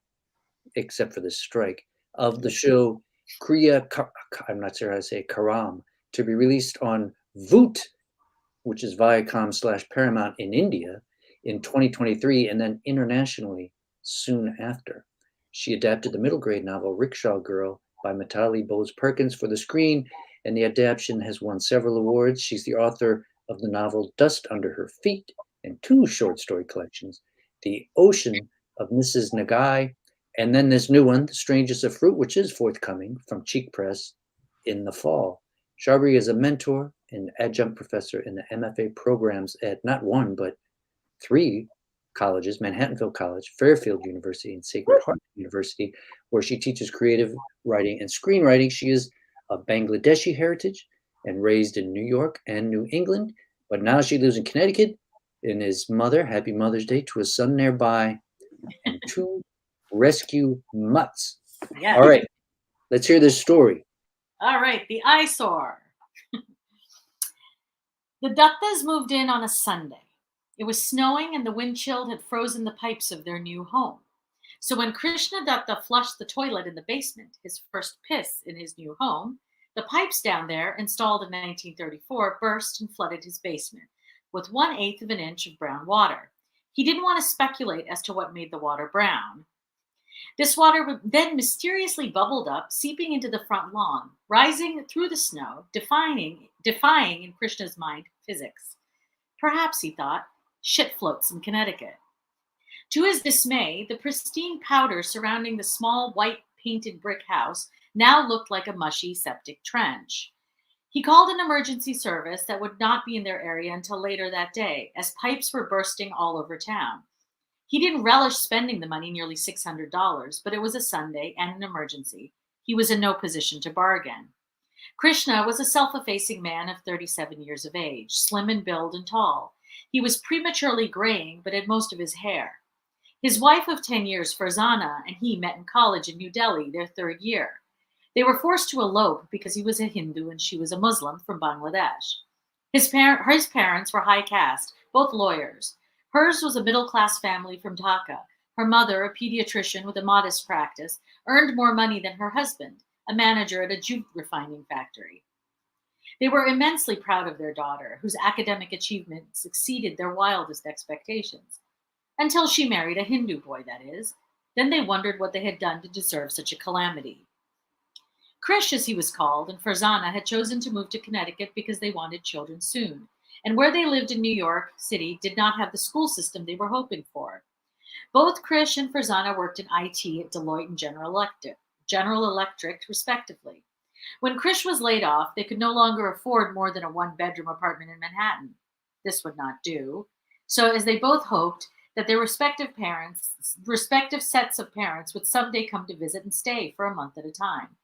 except for this strike, of the show I'm not sure how to say it, Karam, to be released on Voot, which is Viacom/Paramount in India, in 2023, and then internationally soon after. She adapted the middle grade novel Rickshaw Girl by Mitali Bose Perkins for the screen, and the adaptation has won several awards. She's the author of the novel Dust Under Her Feet and 2 short story collections, The Ocean of Mrs. Nagai, and then this new one, The Strangest of Fruit, which is forthcoming from Cheek Press in the fall. Sharbari is a mentor and adjunct professor in the MFA programs at not 1, but 3 colleges, Manhattanville College, Fairfield University, and Sacred Heart University, where she teaches creative writing and screenwriting. She is of Bangladeshi heritage and raised in New York and New England, but now she lives in Connecticut and is mother, happy Mother's Day, to a son nearby and 2 rescue mutts. Yes. All right, let's hear this story. All right, the eyesore. The Duttas moved in on a Sunday. It was snowing and the wind chill had frozen the pipes of their new home. So when Krishna Dutta flushed the toilet in the basement, his first piss in his new home, the pipes down there, installed in 1934, burst and flooded his basement with 1/8 of an inch of brown water. He didn't want to speculate as to what made the water brown. This water then mysteriously bubbled up, seeping into the front lawn, rising through the snow, defying in Krishna's mind physics. Perhaps, he thought, shit floats in Connecticut. To his dismay, the pristine powder surrounding the small white painted brick house now looked like a mushy septic trench. He called an emergency service that would not be in their area until later that day, as pipes were bursting all over town. He didn't relish spending the money, nearly $600, but it was a Sunday and an emergency. He was in no position to bargain. Krishna was a self-effacing man of 37 years of age, slim in build and tall. He was prematurely graying, but had most of his hair. His wife of 10 years, Farzana, and he met in college in New Delhi, their 3rd year. They were forced to elope because he was a Hindu and she was a Muslim from Bangladesh. His parents were high caste, both lawyers. Hers was a middle-class family from Dhaka. Her mother, a pediatrician with a modest practice, earned more money than her husband, a manager at a jute refining factory. They were immensely proud of their daughter, whose academic achievements exceeded their wildest expectations. Until she married a Hindu boy, that is. Then they wondered what they had done to deserve such a calamity. Krish, as he was called, and Farzana had chosen to move to Connecticut because they wanted children soon, and where they lived in New York City did not have the school system they were hoping for. Both Krish and Farzana worked in IT at Deloitte and General Electric, respectively. When Krish was laid off, they could no longer afford more than a 1-bedroom apartment in Manhattan. This would not do. So, as they both hoped that their respective sets of parents would someday come to visit and stay for a month at a time.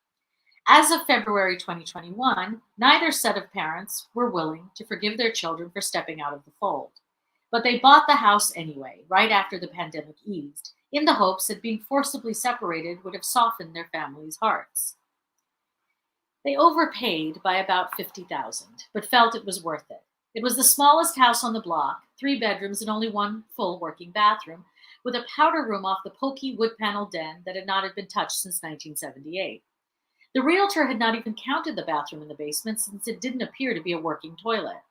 As of February 2021, neither set of parents were willing to forgive their children for stepping out of the fold. But they bought the house anyway, right after the pandemic eased, in the hopes that being forcibly separated would have softened their families' hearts. They overpaid by about $50,000, but felt it was worth it. It was the smallest house on the block, 3 bedrooms and only 1 full working bathroom, with a powder room off the pokey wood-paneled den that had not been touched since 1978. The realtor had not even counted the bathroom in the basement since it didn't appear to be a working toilet.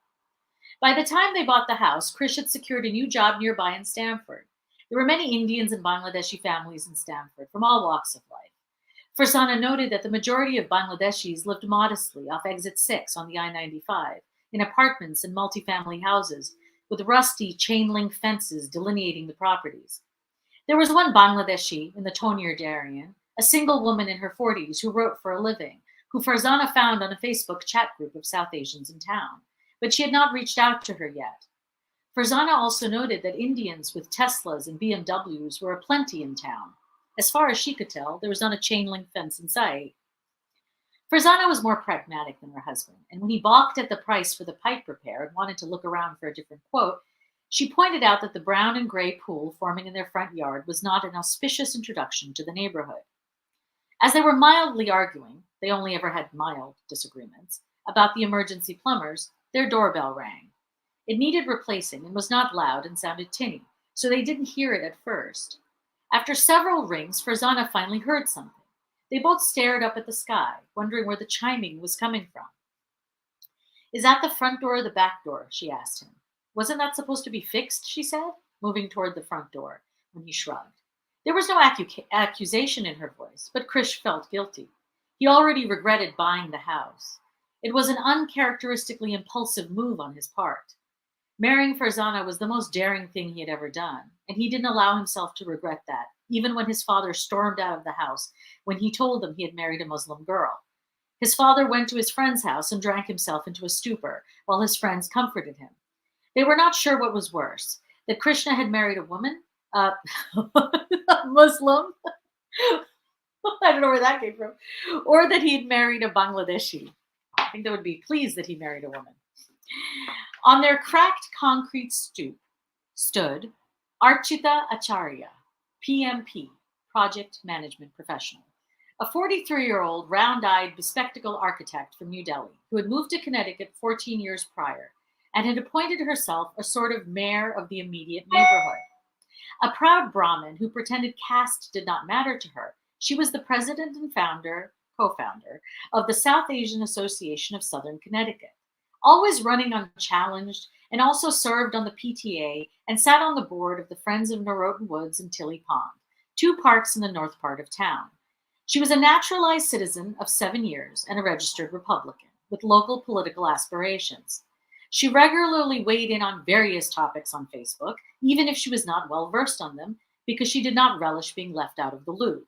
By the time they bought the house, Krish had secured a new job nearby in Stamford. There were many Indians and Bangladeshi families in Stamford from all walks of life. Farzana noted that the majority of Bangladeshis lived modestly off Exit 6 on the I-95, in apartments and multifamily houses, with rusty chain-link fences delineating the properties. There was one Bangladeshi in the Tonier Darien, a single woman in her 40s who wrote for a living, who Farzana found on a Facebook chat group of South Asians in town, but she had not reached out to her yet. Farzana also noted that Indians with Teslas and BMWs were aplenty in town. As far as she could tell, there was not a chain link fence in sight. Farzana was more pragmatic than her husband, and when he balked at the price for the pipe repair and wanted to look around for a different quote, she pointed out that the brown and gray pool forming in their front yard was not an auspicious introduction to the neighborhood. As they were mildly arguing, they only ever had mild disagreements, about the emergency plumbers, their doorbell rang. It needed replacing and was not loud and sounded tinny, so they didn't hear it at first. After several rings, Farzana finally heard something. They both stared up at the sky, wondering where the chiming was coming from. "Is that the front door or the back door?" she asked him. "Wasn't that supposed to be fixed?" she said, moving toward the front door, when he shrugged. There was no accusation in her voice, but Krish felt guilty. He already regretted buying the house. It was an uncharacteristically impulsive move on his part. Marrying Farzana was the most daring thing he had ever done, and he didn't allow himself to regret that, even when his father stormed out of the house when he told them he had married a Muslim girl. His father went to his friend's house and drank himself into a stupor, while his friends comforted him. They were not sure what was worse, that Krishna had married a woman, a Muslim, I don't know where that came from, or that he had married a Bangladeshi. I think they would be pleased that he married a woman. On their cracked concrete stoop stood Archita Acharya, PMP, Project Management Professional, a 43-year-old round-eyed, bespectacled architect from New Delhi who had moved to Connecticut 14 years prior and had appointed herself a sort of mayor of the immediate neighborhood. A proud Brahmin who pretended caste did not matter to her, she was the president and co-founder of the South Asian Association of Southern Connecticut, always running unchallenged, and also served on the PTA and sat on the board of the Friends of Norotan Woods and Tilly Pond, 2 parks in the north part of town. She was a naturalized citizen of 7 years and a registered Republican with local political aspirations. She regularly weighed in on various topics on Facebook, even if she was not well versed on them, because she did not relish being left out of the loop.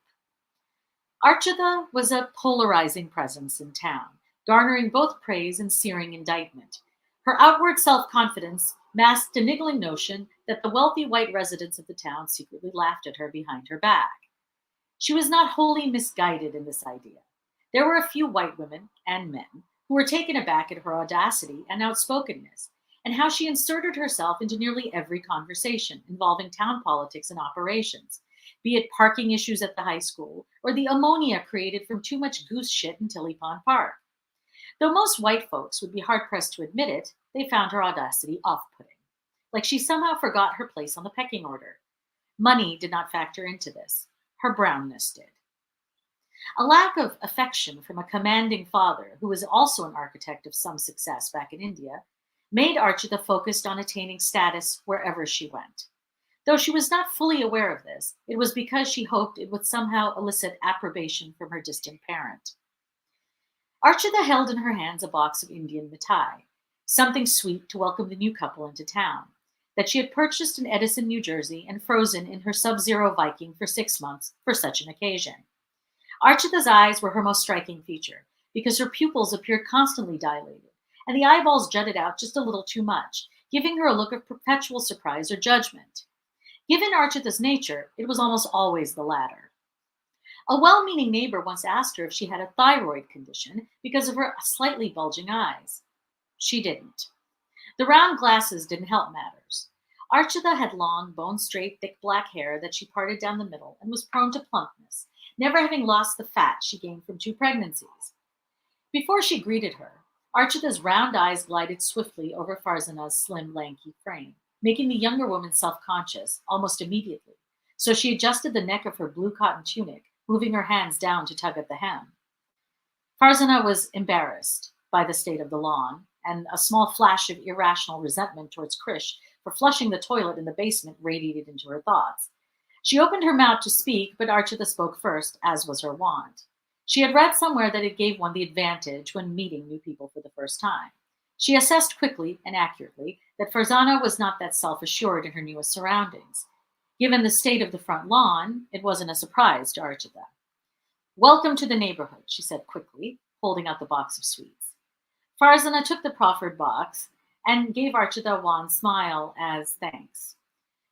Archita was a polarizing presence in town, garnering both praise and searing indictment. Her outward self-confidence masked a niggling notion that the wealthy white residents of the town secretly laughed at her behind her back. She was not wholly misguided in this idea. There were a few white women and men who were taken aback at her audacity and outspokenness, and how she inserted herself into nearly every conversation involving town politics and operations, be it parking issues at the high school or the ammonia created from too much goose shit in Tilly Pond Park. Though most white folks would be hard-pressed to admit it, they found her audacity off-putting, like she somehow forgot her place on the pecking order. Money did not factor into this. Her brownness did. A lack of affection from a commanding father, who was also an architect of some success back in India, made Archita focused on attaining status wherever she went. Though she was not fully aware of this, it was because she hoped it would somehow elicit approbation from her distant parent. Archita held in her hands a box of Indian mithai, something sweet to welcome the new couple into town, that she had purchased in Edison, New Jersey, and frozen in her Sub-Zero Viking for 6 months for such an occasion. Archita's eyes were her most striking feature, because her pupils appeared constantly dilated, and the eyeballs jutted out just a little too much, giving her a look of perpetual surprise or judgment. Given Archita's nature, it was almost always the latter. A well-meaning neighbor once asked her if she had a thyroid condition because of her slightly bulging eyes. She didn't. The round glasses didn't help matters. Archita had long, bone-straight, thick black hair that she parted down the middle and was prone to plumpness, never having lost the fat she gained from 2 pregnancies. Before she greeted her, Archita's round eyes glided swiftly over Farzana's slim, lanky frame, making the younger woman self-conscious almost immediately, so she adjusted the neck of her blue cotton tunic, moving her hands down to tug at the hem. Farzana was embarrassed by the state of the lawn, and a small flash of irrational resentment towards Krish for flushing the toilet in the basement radiated into her thoughts. She opened her mouth to speak, but Archita spoke first, as was her wont. She had read somewhere that it gave one the advantage when meeting new people for the first time. She assessed quickly and accurately that Farzana was not that self-assured in her newest surroundings. Given the state of the front lawn, it wasn't a surprise to Archita. "Welcome to the neighborhood," she said quickly, holding out the box of sweets. Farzana took the proffered box and gave Archita a wan smile as thanks.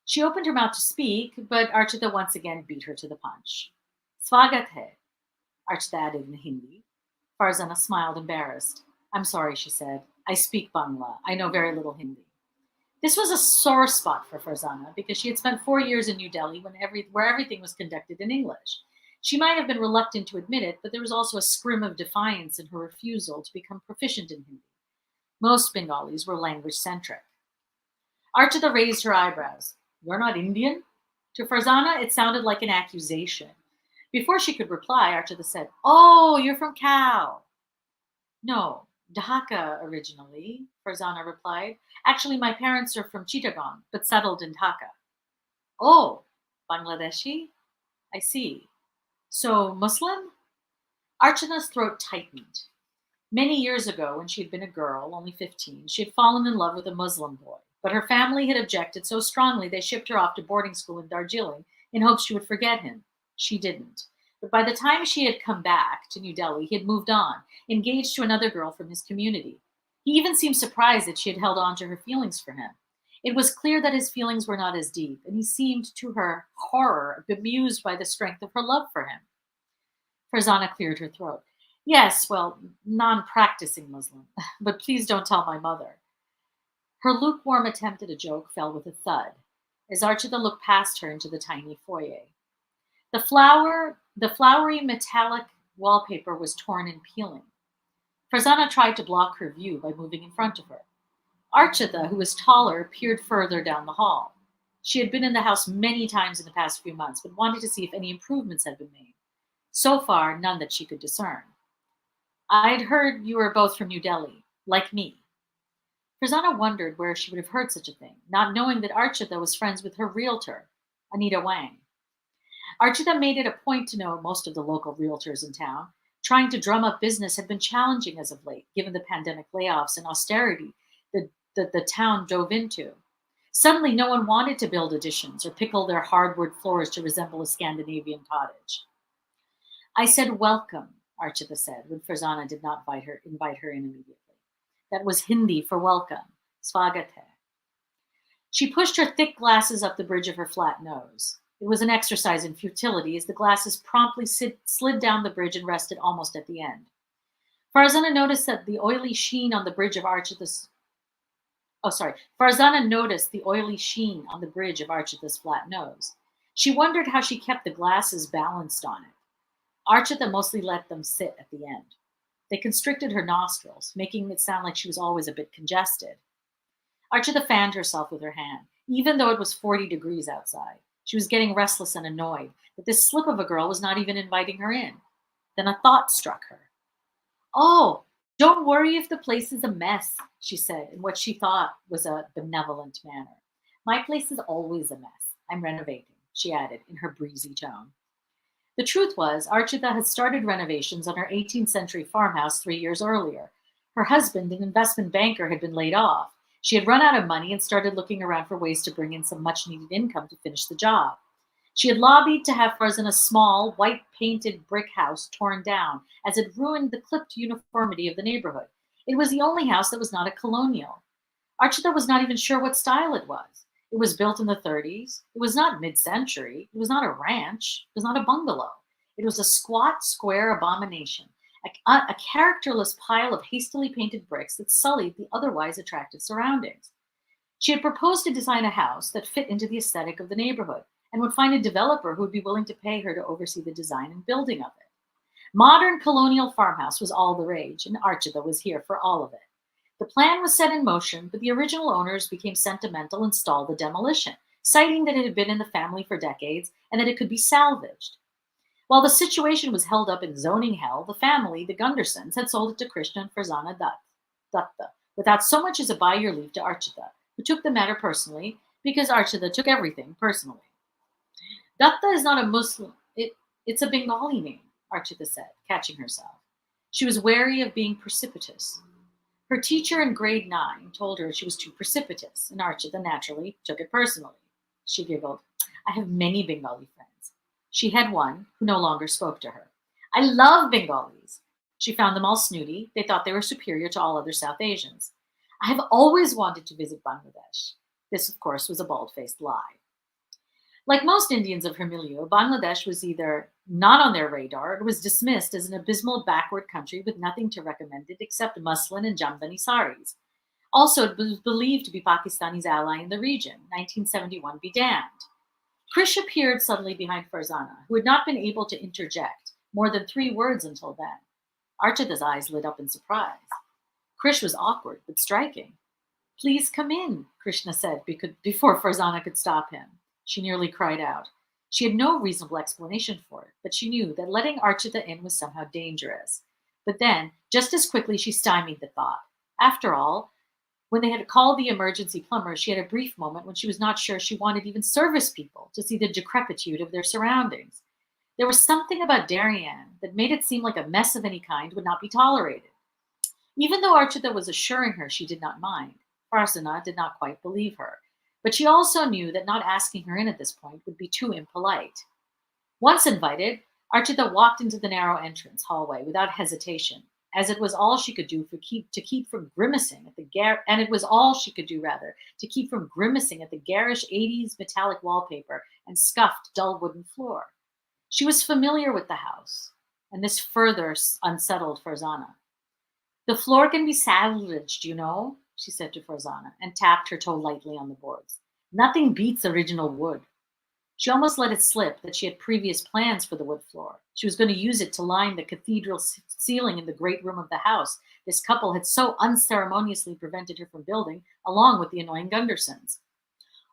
She opened her mouth to speak, but Archita once again beat her to the punch. Swagat hai, Archita added in Hindi. Farzana smiled, embarrassed. I'm sorry, she said. I speak Bangla. I know very little Hindi. This was a sore spot for Farzana because she had spent 4 years in New Delhi where everything was conducted in English. She might have been reluctant to admit it, but there was also a scrim of defiance in her refusal to become proficient in Hindi. Most Bengalis were language-centric. Archita raised her eyebrows. You're not Indian? To Farzana, it sounded like an accusation. Before she could reply, Archita said, Oh, you're from Cow. No, Dhaka originally, Farzana replied. Actually, my parents are from Chittagong, but settled in Dhaka. Oh, Bangladeshi? I see. So, Muslim? Archana's throat tightened. Many years ago, when she had been a girl, only 15, she had fallen in love with a Muslim boy, but her family had objected so strongly they shipped her off to boarding school in Darjeeling in hopes she would forget him. She didn't. But by the time she had come back to New Delhi, he had moved on, engaged to another girl from his community. He even seemed surprised that she had held on to her feelings for him. It was clear that his feelings were not as deep, and he seemed, to her horror, bemused by the strength of her love for him. Farzana cleared her throat. Yes, well, non-practicing Muslim, but please don't tell my mother. Her lukewarm attempt at a joke fell with a thud, as Archita looked past her into the tiny foyer. The flowery metallic wallpaper was torn and peeling. Farzana tried to block her view by moving in front of her. Archita, who was taller, peered further down the hall. She had been in the house many times in the past few months, but wanted to see if any improvements had been made. So far, none that she could discern. I'd heard you were both from New Delhi, like me. Farzana wondered where she would have heard such a thing, not knowing that Archita was friends with her realtor, Anita Wang. Archita made it a point to know most of the local realtors in town. Trying to drum up business had been challenging as of late, given the pandemic layoffs and austerity that the town dove into. Suddenly, no one wanted to build additions or pickle their hardwood floors to resemble a Scandinavian cottage. I said welcome, Archita said, when Farzana did not invite her in immediately. That was Hindi for welcome, swagat hai. She pushed her thick glasses up the bridge of her flat nose. It was an exercise in futility, as the glasses promptly slid down the bridge and rested almost at the end. Farzana noticed the oily sheen on the bridge of Archita's flat nose. She wondered how she kept the glasses balanced on it. Archita mostly let them sit at the end. They constricted her nostrils, making it sound like she was always a bit congested. Archita fanned herself with her hand, even though it was 40 degrees outside. She was getting restless and annoyed that this slip of a girl was not even inviting her in. Then a thought struck her. Oh, don't worry if the place is a mess, she said in what she thought was a benevolent manner. My place is always a mess. I'm renovating, she added in her breezy tone. The truth was, Archita had started renovations on her 18th century farmhouse 3 years earlier. Her husband, an investment banker, had been laid off. She had run out of money and started looking around for ways to bring in some much-needed income to finish the job. She had lobbied to have Farzana's small, white-painted brick house torn down, as it ruined the clipped uniformity of the neighborhood. It was the only house that was not a colonial. Archita was not even sure what style it was. It was built in the 30s. It was not mid-century. It was not a ranch. It was not a bungalow. It was a squat, square abomination, a characterless pile of hastily painted bricks that sullied the otherwise attractive surroundings. She had proposed to design a house that fit into the aesthetic of the neighborhood and would find a developer who would be willing to pay her to oversee the design and building of it. Modern colonial farmhouse was all the rage, and Archita was here for all of it. The plan was set in motion, but the original owners became sentimental and stalled the demolition, citing that it had been in the family for decades and that it could be salvaged. While the situation was held up in zoning hell, the family, the Gundersons, had sold it to Krishna and Farzana Datta, without so much as a by your leave to Archita, who took the matter personally, because Archita took everything personally. Datta is not a Muslim. It's a Bengali name, Archita said, catching herself. She was wary of being precipitous. Her teacher in grade 9 told her she was too precipitous, and Archita naturally took it personally. She giggled. I have many Bengali friends. She had one who no longer spoke to her. I love Bengalis. She found them all snooty. They thought they were superior to all other South Asians. I have always wanted to visit Bangladesh. This, of course, was a bald-faced lie. Like most Indians of her milieu, Bangladesh was either not on their radar or was dismissed as an abysmal backward country with nothing to recommend it except muslin and jamdani saris. Also, it was believed to be Pakistani's ally in the region. 1971 be damned. Krish appeared suddenly behind Farzana, who had not been able to interject more than 3 words until then. Archita's eyes lit up in surprise. Krish was awkward but striking. "Please come in," Krishna said before Farzana could stop him. She nearly cried out. She had no reasonable explanation for it, but she knew that letting Archita in was somehow dangerous. But then, just as quickly, she stymied the thought. After all, when they had called the emergency plumber, she had a brief moment when she was not sure she wanted even service people to see the decrepitude of their surroundings. There was something about Darien that made it seem like a mess of any kind would not be tolerated. Even though Archita was assuring her she did not mind, Farzana did not quite believe her. But she also knew that not asking her in at this point would be too impolite. Once invited, Archita walked into the narrow entrance hallway without hesitation, as it was all she could do to keep from grimacing at the garish 80s metallic wallpaper and scuffed dull wooden floor. She was familiar with the house, and this further unsettled Farzana. "The floor can be salvaged, you know," she said to Farzana, and tapped her toe lightly on the boards. "Nothing beats original wood." She almost let it slip that she had previous plans for the wood floor. She was going to use it to line the cathedral ceiling in the great room of the house this couple had so unceremoniously prevented her from building, along with the annoying Gundersons.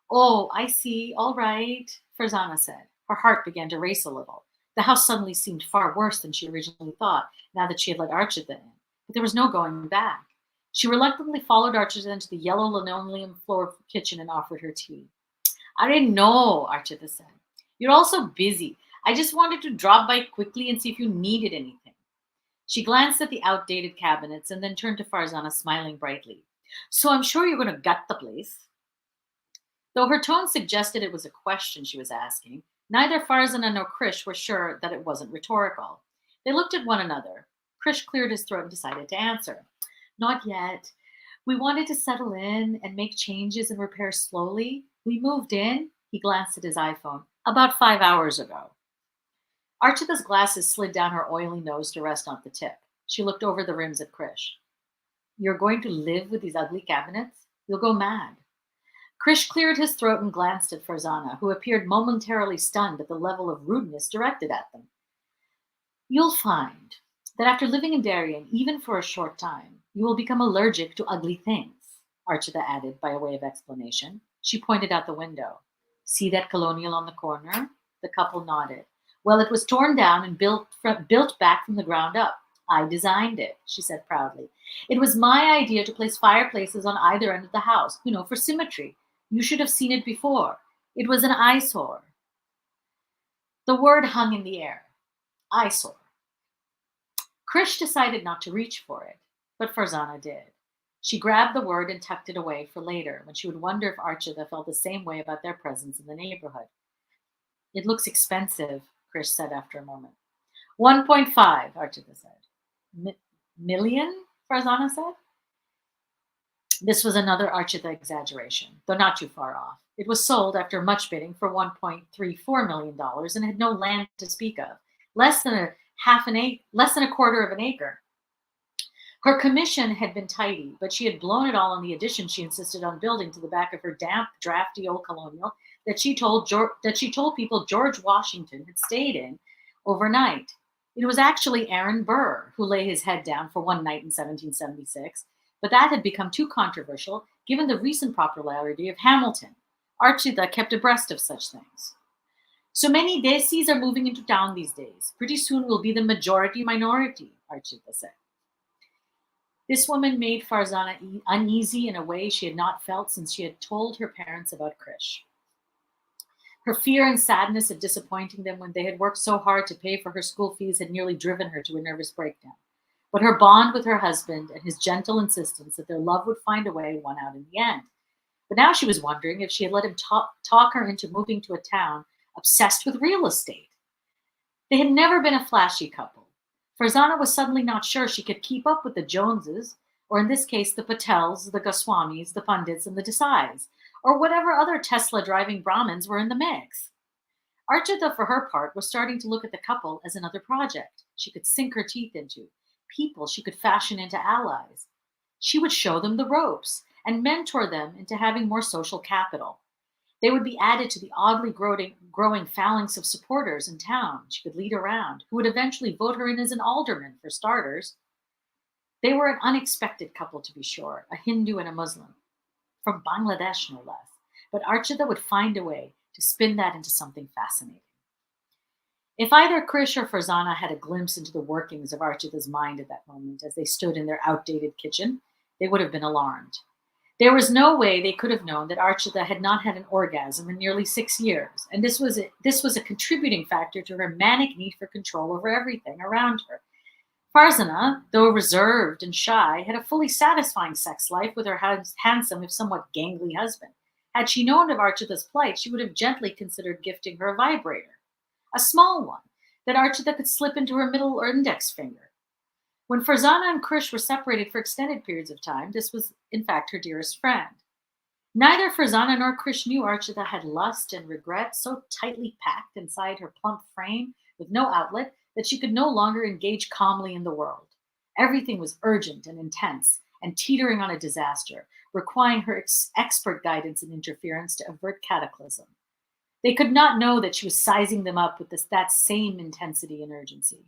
"Oh, I see. All right," Farzana said. Her heart began to race a little. The house suddenly seemed far worse than she originally thought, now that she had let Archita in. But there was no going back. She reluctantly followed Archita into the yellow linoleum floor kitchen and offered her tea. "I didn't know," Archita said. "You're all so busy. I just wanted to drop by quickly and see if you needed anything." She glanced at the outdated cabinets and then turned to Farzana, smiling brightly. "So I'm sure you're going to gut the place." Though her tone suggested it was a question she was asking, neither Farzana nor Krish were sure that it wasn't rhetorical. They looked at one another. Krish cleared his throat and decided to answer. "Not yet. We wanted to settle in and make changes and repair slowly. We moved in," he glanced at his iPhone, "about 5 hours ago." Archita's glasses slid down her oily nose to rest on the tip. She looked over the rims at Krish. "You're going to live with these ugly cabinets? You'll go mad." Krish cleared his throat and glanced at Farzana, who appeared momentarily stunned at the level of rudeness directed at them. "You'll find that after living in Darien, even for a short time, you will become allergic to ugly things," Archita added by way of explanation. She pointed out the window. "See that colonial on the corner?" The couple nodded. "Well, it was torn down and built back from the ground up. I designed it," she said proudly. "It was my idea to place fireplaces on either end of the house, for symmetry. You should have seen it before. It was an eyesore." The word hung in the air. Eyesore. Krish decided not to reach for it, but Farzana did. She grabbed the word and tucked it away for later, when she would wonder if Archita felt the same way about their presence in the neighborhood. "It looks expensive," Krish said after a moment. 1.5, Archita said. Million? Farzana said. This was another Archita exaggeration, though not too far off. It was sold after much bidding for $1.34 million and had no land to speak of, less than a quarter of an acre. Her commission had been tidy, but she had blown it all on the addition she insisted on building to the back of her damp, drafty old colonial that she told people George Washington had stayed in overnight. It was actually Aaron Burr who lay his head down for one night in 1776, but that had become too controversial given the recent popularity of Hamilton. Archita kept abreast of such things. "So many Desis are moving into town these days. Pretty soon we'll be the majority minority," Archita said. This woman made Farzana uneasy in a way she had not felt since she had told her parents about Krish. Her fear and sadness at disappointing them when they had worked so hard to pay for her school fees had nearly driven her to a nervous breakdown. But her bond with her husband and his gentle insistence that their love would find a way won out in the end. But now she was wondering if she had let him talk her into moving to a town obsessed with real estate. They had never been a flashy couple. Farzana was suddenly not sure she could keep up with the Joneses, or in this case, the Patels, the Goswamis, the Pandits, and the Desais, or whatever other Tesla-driving Brahmins were in the mix. Archita, for her part, was starting to look at the couple as another project she could sink her teeth into, people she could fashion into allies. She would show them the ropes and mentor them into having more social capital. They would be added to the oddly growing phalanx of supporters in town she could lead around, who would eventually vote her in as an alderman, for starters. They were an unexpected couple, to be sure, a Hindu and a Muslim, from Bangladesh no less, but Archita would find a way to spin that into something fascinating. If either Krish or Farzana had a glimpse into the workings of Archita's mind at that moment as they stood in their outdated kitchen, they would have been alarmed. There was no way they could have known that Archita had not had an orgasm in nearly 6 years, and this was a contributing factor to her manic need for control over everything around her. Farzana, though reserved and shy, had a fully satisfying sex life with her handsome, if somewhat gangly husband. Had she known of Archita's plight, she would have gently considered gifting her a vibrator, a small one that Archita could slip into her middle or index finger. When Farzana and Krish were separated for extended periods of time, this was, in fact, her dearest friend. Neither Farzana nor Krish knew Archita had lust and regret so tightly packed inside her plump frame with no outlet that she could no longer engage calmly in the world. Everything was urgent and intense and teetering on a disaster, requiring her expert guidance and interference to avert cataclysm. They could not know that she was sizing them up with that same intensity and urgency.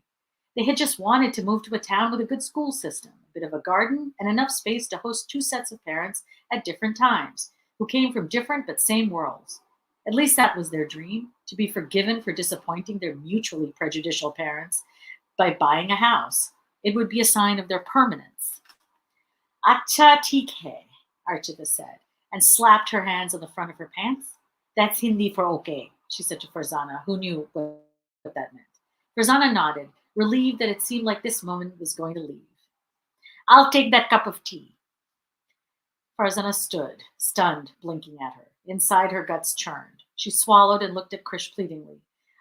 They had just wanted to move to a town with a good school system, a bit of a garden, and enough space to host 2 sets of parents at different times, who came from different but same worlds. At least that was their dream, to be forgiven for disappointing their mutually prejudicial parents by buying a house. It would be a sign of their permanence. Acha theek hai, Archita said, and slapped her hands on the front of her pants. That's Hindi for okay, she said to Farzana, who knew what that meant. Farzana nodded, relieved that it seemed like this moment was going to leave. I'll take that cup of tea. Farzana stood, stunned, blinking at her. Inside, her guts churned. She swallowed and looked at Krish pleadingly.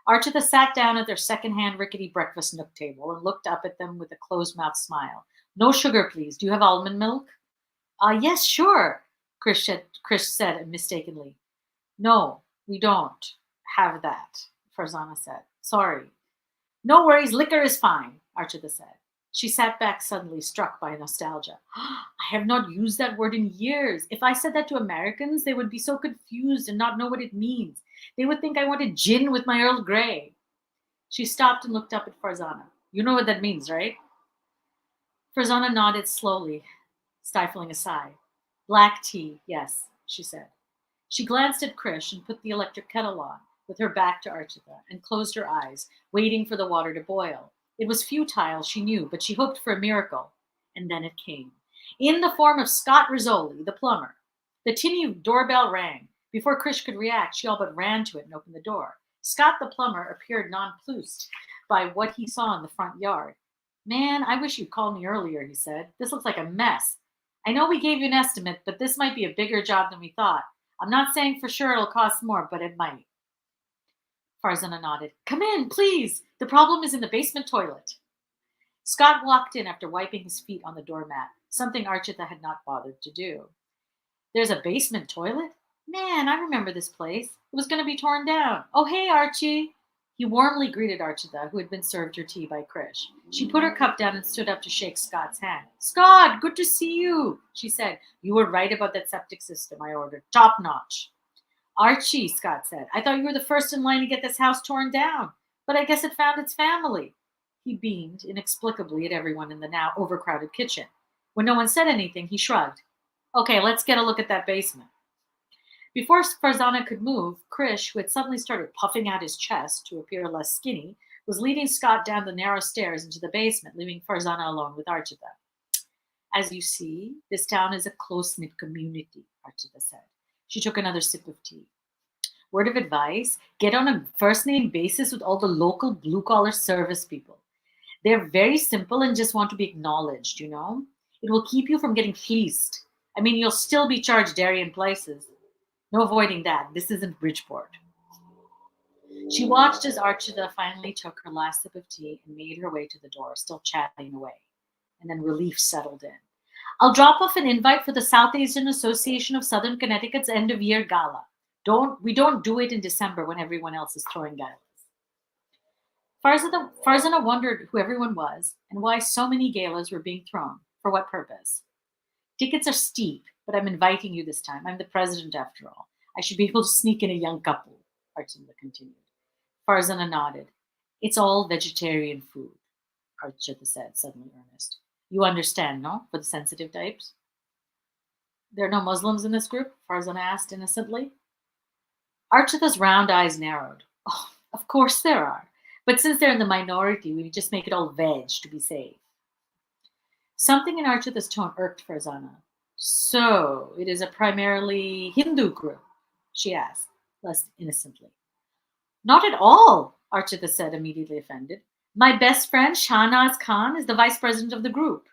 Archita sat down at their second-hand rickety breakfast nook table and looked up at them with a closed-mouthed smile. No sugar, please. Do you have almond milk? Yes, sure, Krish said mistakenly. No, we don't have that, Farzana said. Sorry. No worries, liquor is fine, Archita said. She sat back suddenly, struck by nostalgia. I have not used that word in years. If I said that to Americans, they would be so confused and not know what it means. They would think I wanted gin with my Earl Grey. She stopped and looked up at Farzana. You know what that means, right? Farzana nodded slowly, stifling a sigh. Black tea, yes, she said. She glanced at Krish and put the electric kettle on, with her back to Archita, and closed her eyes, waiting for the water to boil. It was futile, she knew, but she hoped for a miracle. And then it came. In the form of Scott Rizzoli, the plumber. The tinny doorbell rang. Before Krish could react, she all but ran to it and opened the door. Scott the plumber appeared nonplussed by what he saw in the front yard. Man, I wish you'd called me earlier, he said. This looks like a mess. I know we gave you an estimate, but this might be a bigger job than we thought. I'm not saying for sure it'll cost more, but it might. Farzana nodded. Come in, please. The problem is in the basement toilet. Scott walked in after wiping his feet on the doormat, something Archita had not bothered to do. There's a basement toilet? Man, I remember this place. It was going to be torn down. Oh, hey, Archie. He warmly greeted Archita, who had been served her tea by Krish. She put her cup down and stood up to shake Scott's hand. Scott, good to see you, she said. You were right about that septic system I ordered. Top notch. Archie, Scott said, I thought you were the first in line to get this house torn down, but I guess it found its family. He beamed inexplicably at everyone in the now overcrowded kitchen. When no one said anything, he shrugged. Okay, let's get a look at that basement. Before Farzana could move, Krish, who had suddenly started puffing out his chest to appear less skinny, was leading Scott down the narrow stairs into the basement, leaving Farzana alone with Archita. As you see, this town is a close-knit community, Archita said. She took another sip of tea. Word of advice, get on a first-name basis with all the local blue-collar service people. They're very simple and just want to be acknowledged, you know? It will keep you from getting fleeced. I mean, you'll still be charged dairy in places. No avoiding that. This isn't Bridgeport. She watched as Archita finally took her last sip of tea and made her way to the door, still chatting away. And then relief settled in. I'll drop off an invite for the South Asian Association of Southern Connecticut's end-of-year gala. We don't do it in December when everyone else is throwing galas. Farzana wondered who everyone was and why so many galas were being thrown. For what purpose? Tickets are steep, but I'm inviting you this time. I'm the president after all. I should be able to sneak in a young couple, Archita continued. Farzana nodded. It's all vegetarian food, Archita said, suddenly earnest. You understand, no? For the sensitive types? There are no Muslims in this group? Farzana asked innocently. Archita's round eyes narrowed. Oh, of course there are. But since they're in the minority, we just make it all veg to be safe. Something in Archita's tone irked Farzana. So, it is a primarily Hindu group? She asked, less innocently. Not at all, Archita said, immediately offended. My best friend, Shahnaz Khan, is the vice president of the group.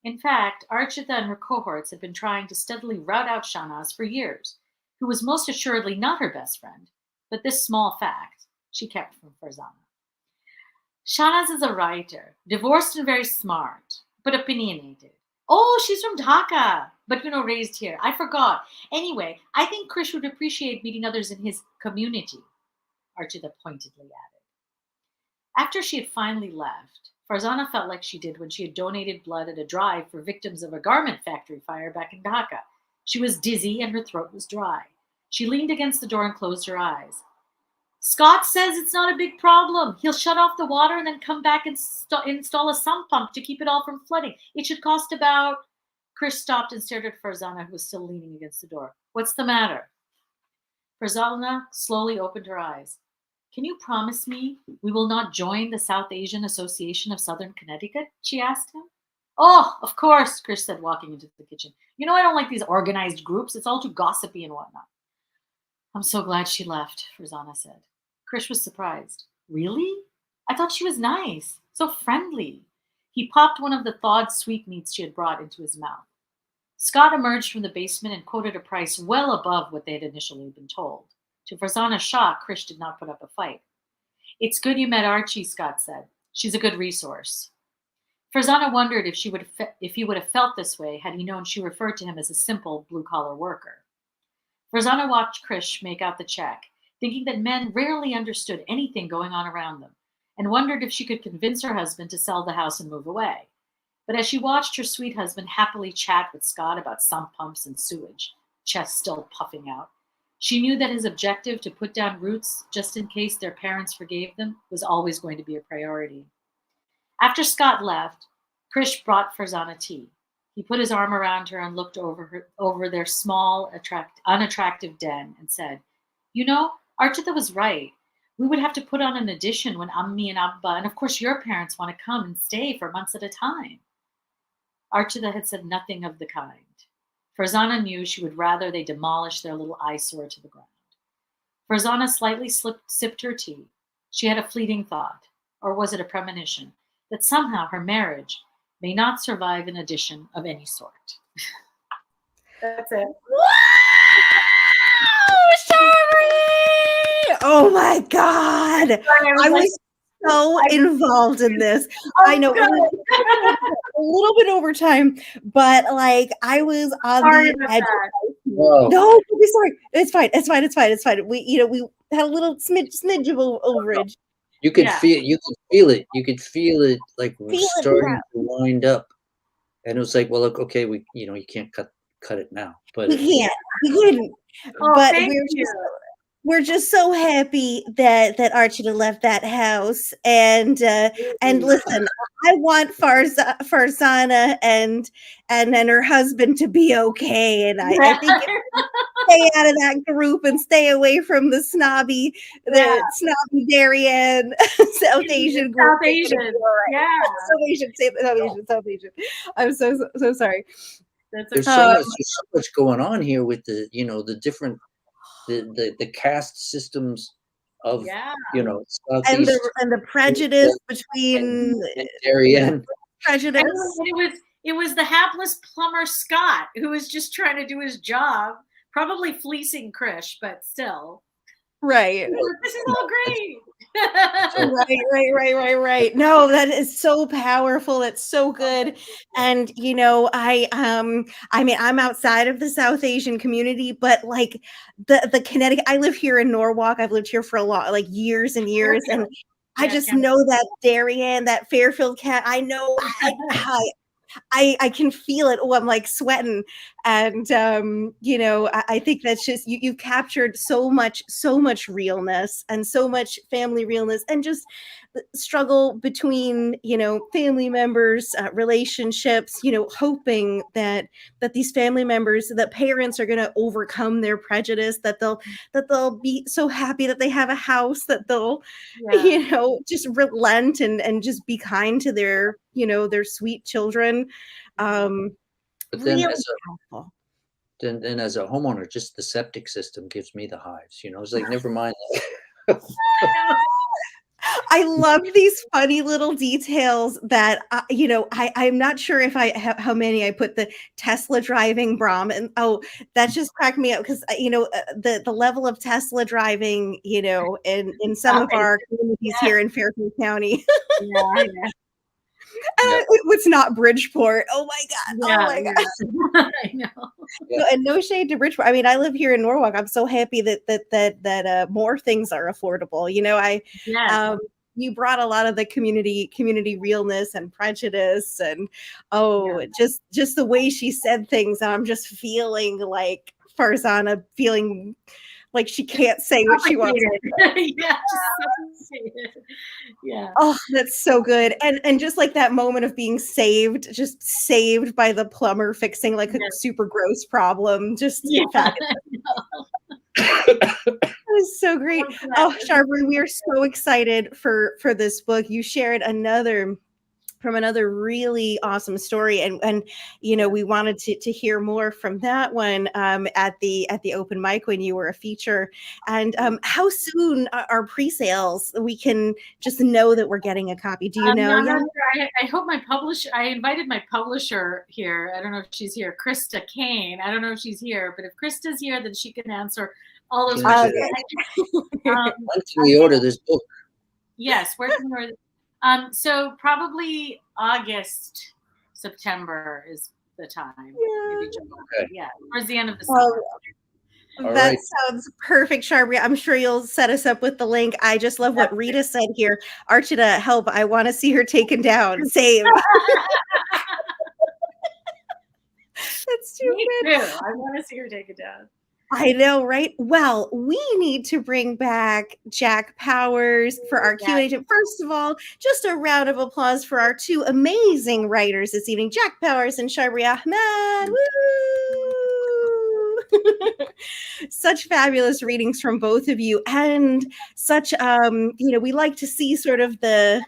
In fact, Archita and her cohorts had been trying to steadily rout out Shahnaz for years, who was most assuredly not her best friend, but this small fact she kept from Farzana. Shahnaz is a writer, divorced and very smart, but opinionated. Oh, she's from Dhaka, but raised here. I forgot. Anyway, I think Krish would appreciate meeting others in his community, Archita pointedly added. After she had finally left, Farzana felt like she did when she had donated blood at a drive for victims of a garment factory fire back in Dhaka. She was dizzy and her throat was dry. She leaned against the door and closed her eyes. Scott says it's not a big problem. He'll shut off the water and then come back and install a sump pump to keep it all from flooding. It should cost about... Krish stopped and stared at Farzana, who was still leaning against the door. What's the matter? Farzana slowly opened her eyes. Can you promise me we will not join the South Asian Association of Southern Connecticut? She asked him. Oh, of course, Krish said, walking into the kitchen. I don't like these organized groups. It's all too gossipy and whatnot. I'm so glad she left, Farzana said. Krish was surprised. Really? I thought she was nice, so friendly. He popped one of the thawed sweetmeats she had brought into his mouth. Scott emerged from the basement and quoted a price well above what they had initially been told. To Farzana's shock, Krish did not put up a fight. It's good you met Archie, Scott said. She's a good resource. Farzana wondered if he would have felt this way had he known she referred to him as a simple blue-collar worker. Farzana watched Krish make out the check, thinking that men rarely understood anything going on around them, and wondered if she could convince her husband to sell the house and move away. But as she watched her sweet husband happily chat with Scott about sump pumps and sewage, chest still puffing out, she knew that his objective to put down roots just in case their parents forgave them was always going to be a priority. After Scott left, Krish brought Farzana tea. He put his arm around her and looked over their small, unattractive den and said, Archita was right. We would have to put on an addition when Ammi and Abba, and of course your parents want to come and stay for months at a time. Archita had said nothing of the kind. Farzana knew she would rather they demolish their little eyesore to the ground. Farzana slightly sipped her tea. She had a fleeting thought, or was it a premonition, that somehow her marriage may not survive an addition of any sort. That's it. Sharbari! Oh my God. I was so involved in this. I know a little bit over time, but I was on the edge. Whoa. No, be sorry. It's fine. We had a little smidge of overage. You could feel it. You could feel it starting to wind up. And it was like, well, look, okay, you can't cut it now. But we couldn't. But we're just so happy that Archita left that house, and listen, I want Farzana and her husband to be okay, and I think stay out of that group and stay away from the snobby Darien South Asian group. South Asian, yeah, South Asian. I'm so sorry. There's so much going on here with the different. The caste systems of and the prejudice between Darien. Prejudice. It was the hapless plumber Scott who was just trying to do his job, probably fleecing Krish, but still. Right. This is all great. Right. No, that is so powerful. It's so good. And I mean, I'm outside of the South Asian community, but like the Connecticut, I live here in Norwalk. I've lived here for a lot, like years and years. And I just know that Darien, that Fairfield cat. I know I can feel it. Oh, I'm like sweating. And I think that's just you've captured so much realness and so much family realness and just the struggle between family members, relationships, hoping that these family members, that parents are going to overcome their prejudice, that they'll be so happy that they have a house, that they'll just relent and just be kind to their sweet children. But then Really as powerful. then as a homeowner, just the septic system gives me the hives. It's like, never mind. I love these funny little details that I'm not sure if I have how many I put the Tesla driving Brahm, and that just cracked me up because the level of Tesla driving in some of our communities here in Fairfield County. Yeah. It's not Bridgeport. Oh my god! Yeah, Oh my god! I know. No, and no shade to Bridgeport. I mean, I live here in Norwalk. I'm so happy that more things are affordable. You brought a lot of the community realness and prejudice, and just the way she said things. And I'm just feeling like Farzana, feeling like she can't say what she wants. Yeah. Oh, that's so good. And just like that moment of being just saved by the plumber fixing like a super gross problem. Just fabulous. That was so great. Oh, Sharbari, we are so excited for this book. You shared another really awesome story, and we wanted to hear more from that one at the open mic when you were a feature. And how soon are pre-sales? We can just know that we're getting a copy. Do you know? I hope my publisher. I invited my publisher here. I don't know if she's here. Krista Kane. I don't know if she's here, but if Krista's here, then she can answer all those questions. When can we order this book? Yes, where can we order? So probably August, September is the time. Maybe July. Yeah, towards the end of the summer. That sounds perfect, Sharbari. I'm sure you'll set us up with the link. I just love what Rita said here. Archita, help. I want to see her taken down. Save. That's too good. Me too. I want to see her taken down. I know, right? Well, we need to bring back Jack Powers for our Q&A. First of all, just a round of applause for our two amazing writers this evening, Jack Powers and Sharbari Ahmed. Woo! Such fabulous readings from both of you, and such we like to see sort of the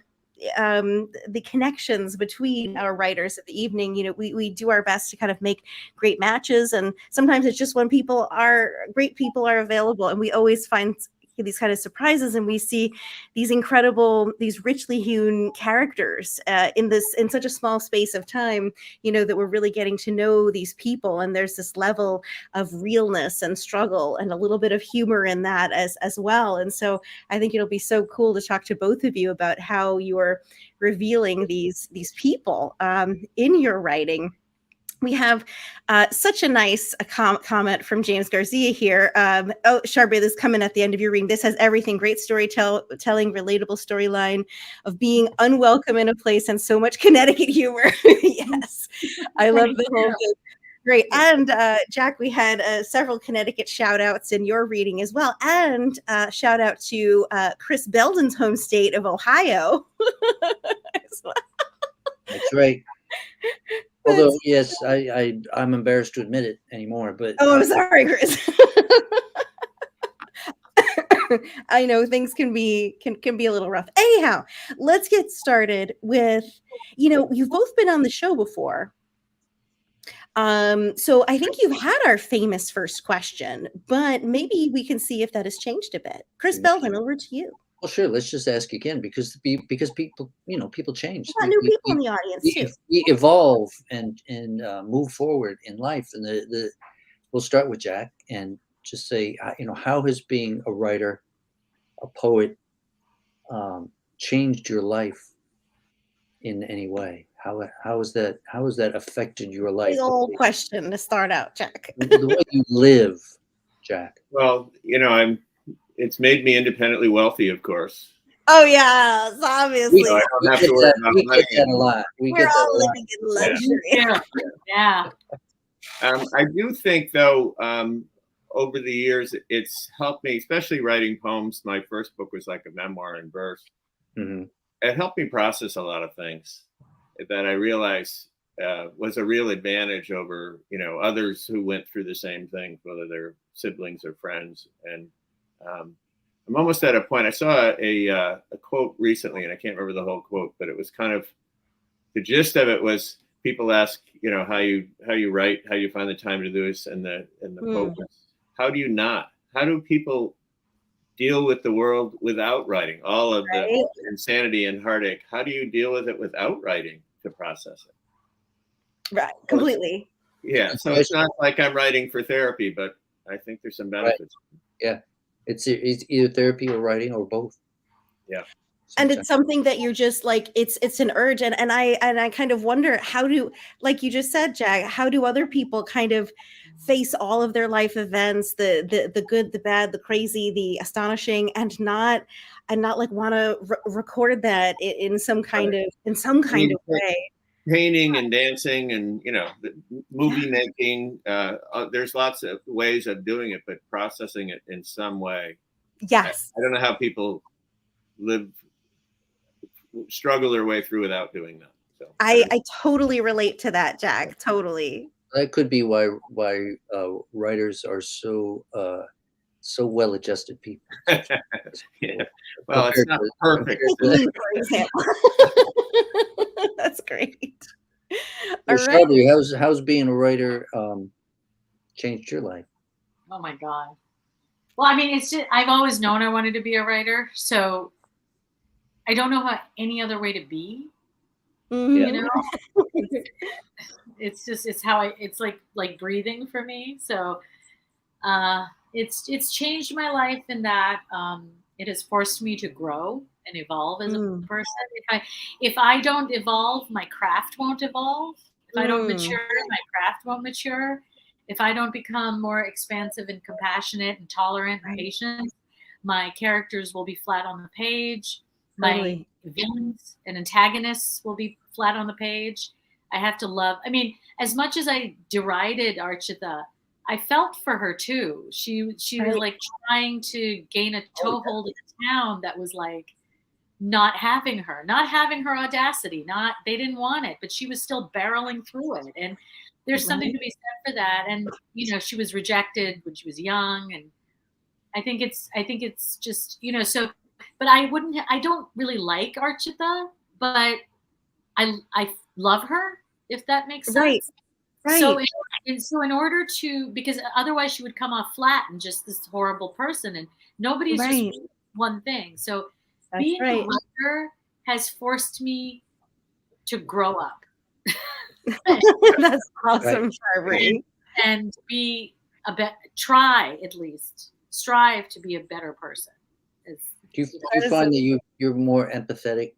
connections between our writers of the evening. We do our best to kind of make great matches, and sometimes it's just when great people are available, and we always find these kind of surprises, and we see these incredible, these richly hewn characters in such a small space of time, that we're really getting to know these people, and there's this level of realness and struggle and a little bit of humor in that as well. And so I think it'll be so cool to talk to both of you about how you're revealing these people in your writing. We have such a nice comment from James Garcia here. Sharbari, this is coming at the end of your reading. This has everything: great storytelling, relatable storyline of being unwelcome in a place, and so much Connecticut humor. Yes, I love the whole thing. Great. And Jack, we had several Connecticut shout outs in your reading as well. And shout out to Chris Belden's home state of Ohio. That's right. Although, yes, I'm embarrassed to admit it anymore, but I'm sorry, Chris. I know things can be a little rough. Anyhow, let's get started with, you've both been on the show before. So I think you've had our famous first question, but maybe we can see if that has changed a bit. Chris Belden, over to you. Well, sure. Let's just ask again, because people, people change. We've got new people in the audience too. We evolve and move forward in life, and we'll start with Jack and just say, how has being a writer a poet changed your life in any way? How has that affected your Big life? old question to start out, Jack. The way you live, Jack. Well, it's made me independently wealthy, of course. Oh yes, obviously. So I don't have to worry about We money. get that a lot. We're all living in luxury. Yeah. I do think, though, over the years, it's helped me, especially writing poems. My first book was like a memoir in verse. Mm-hmm. It helped me process a lot of things that I realized was a real advantage over, others who went through the same thing, whether they're siblings or friends. And I'm almost at a point. I saw a quote recently, and I can't remember the whole quote, but it was kind of, the gist of it was, people ask, how you write, how you find the time to do this, and the quote was, how do you not? How do people deal with the world without writing? All of the insanity and heartache. How do you deal with it without writing to process it? Right, completely. Yeah, so it's not like I'm writing for therapy, but I think there's some benefits. Right. Yeah, it's either therapy or writing or both. Yeah. And it's something that you're just like, it's an urge. And I kind of wonder, how do, like you just said, Jack, how do other people kind of face all of their life events, the good, the bad, the crazy, the astonishing, and not like want to record that in some kind of way. Painting and dancing and, movie making, there's lots of ways of doing it, but processing it in some way. Yes. I don't know how people struggle their way through without doing that. So I totally relate to that, Jack. Totally. That could be why writers are so well-adjusted people. Yeah. Well, it's not perfect. Me, for example. That's great. Well, Sharbari, how's being a writer changed your life? Oh my God. Well, I mean, it's just, I've always known I wanted to be a writer, so I don't know how any other way to be. Mm-hmm. It's how it's like breathing for me. So it's changed my life in that it has forced me to grow and evolve as a person. If I don't evolve, my craft won't evolve. If I don't mature, my craft won't mature. If I don't become more expansive and compassionate and tolerant and patient, my characters will be flat on the page. My villains and antagonists will be flat on the page. I have to love. I mean, as much as I derided Archita, I felt for her too. She was like trying to gain a toehold in a town that was like not having her audacity. They didn't want it, but she was still barreling through it. And there's something to be said for that. And she was rejected when she was young, and I think it's just so. But I don't really like Archita, but I love her, if that makes sense. Right. So in order to, because otherwise she would come off flat and just this horrible person, and nobody's just one thing. So being a writer has forced me to grow up. That's awesome, Sharbari. And be try at least strive to be a better person. Do you find that you're more empathetic,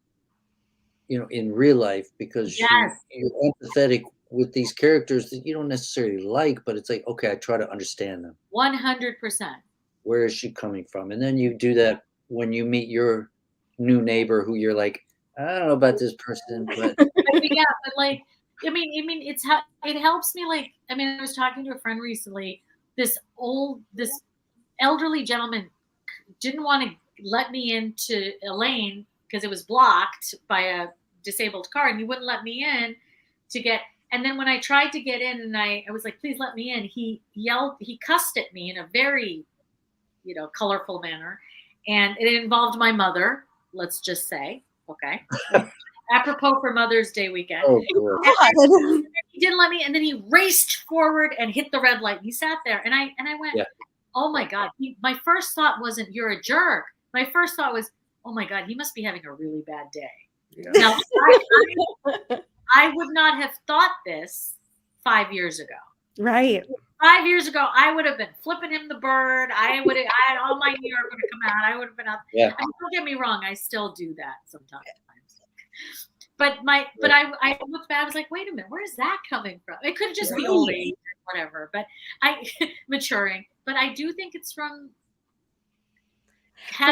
in real life, because you're empathetic with these characters that you don't necessarily like, but it's like, okay, I try to understand them. 100%. Where is she coming from? And then you do that when you meet your new neighbor, who you're like, I don't know about this person, but yeah, but like, I mean, it helps me. Like, I mean, I was talking to a friend recently. This elderly gentleman didn't want to let me into a lane because it was blocked by a disabled car, and he wouldn't let me in to get. And then when I tried to get in, and I was like, please let me in, he yelled, he cussed at me in a very, colorful manner. And it involved my mother, let's just say, okay. Apropos for Mother's Day weekend. Oh, and he didn't let me, and then he raced forward and hit the red light. He sat there, and I went, oh my God. My first thought wasn't, you're a jerk. My first thought was, oh my God, he must be having a really bad day. Yeah. Now, I would not have thought this 5 years ago. Right. 5 years ago, I would have been flipping him the bird. I had all my New York would have come out. I would have been out. Yeah. I mean, don't get me wrong, I still do that sometimes. But I looked back, I was like, wait a minute, where's that coming from? It could just be old age or whatever, but maturing. But I do think it's from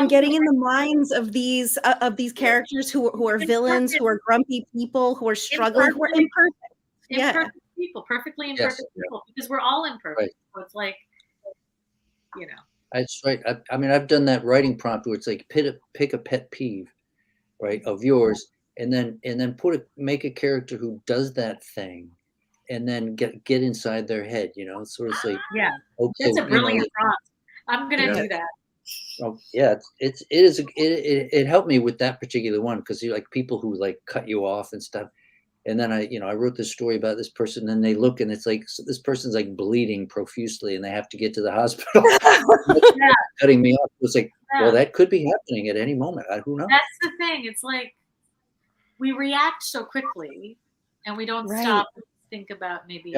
getting in the minds of these characters who are villains, who are grumpy people, who are struggling, who are imperfect. Imperfect people, perfectly imperfect people, because we're all imperfect. Right. So it's like, you know. That's right. I mean, I've done that writing prompt where it's like pick a pet peeve, right, of yours, and then make a character who does that thing, and then get inside their head. Sort of like, yeah, okay, that's a brilliant prompt. I'm gonna do that. Oh yeah, it helped me with that particular one because you like people who like cut you off and stuff. And then I wrote this story about this person, and they look, and it's like, so this person's like bleeding profusely, and they have to get to the hospital. Cutting me off. It's like, well, that could be happening at any moment. Who knows? That's the thing. It's like we react so quickly, and we don't stop to think about maybe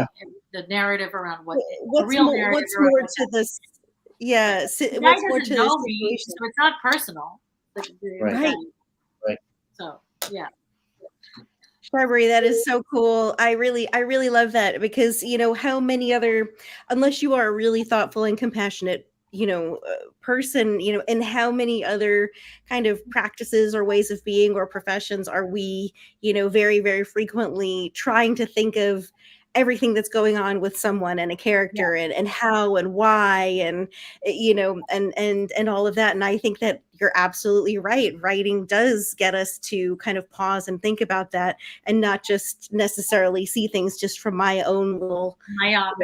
the narrative around what's more to this. Yeah, what's more to this me, so it's not personal. Right. So yeah. Sharbari, that is so cool. I really love that because how many other, unless you are a really thoughtful and compassionate person, and how many other kind of practices or ways of being or professions are we very, very frequently trying to think of everything that's going on with someone and a character and how and why and and all of that. And I think that you're absolutely right. Writing does get us to kind of pause and think about that and not just necessarily see things just from my own little little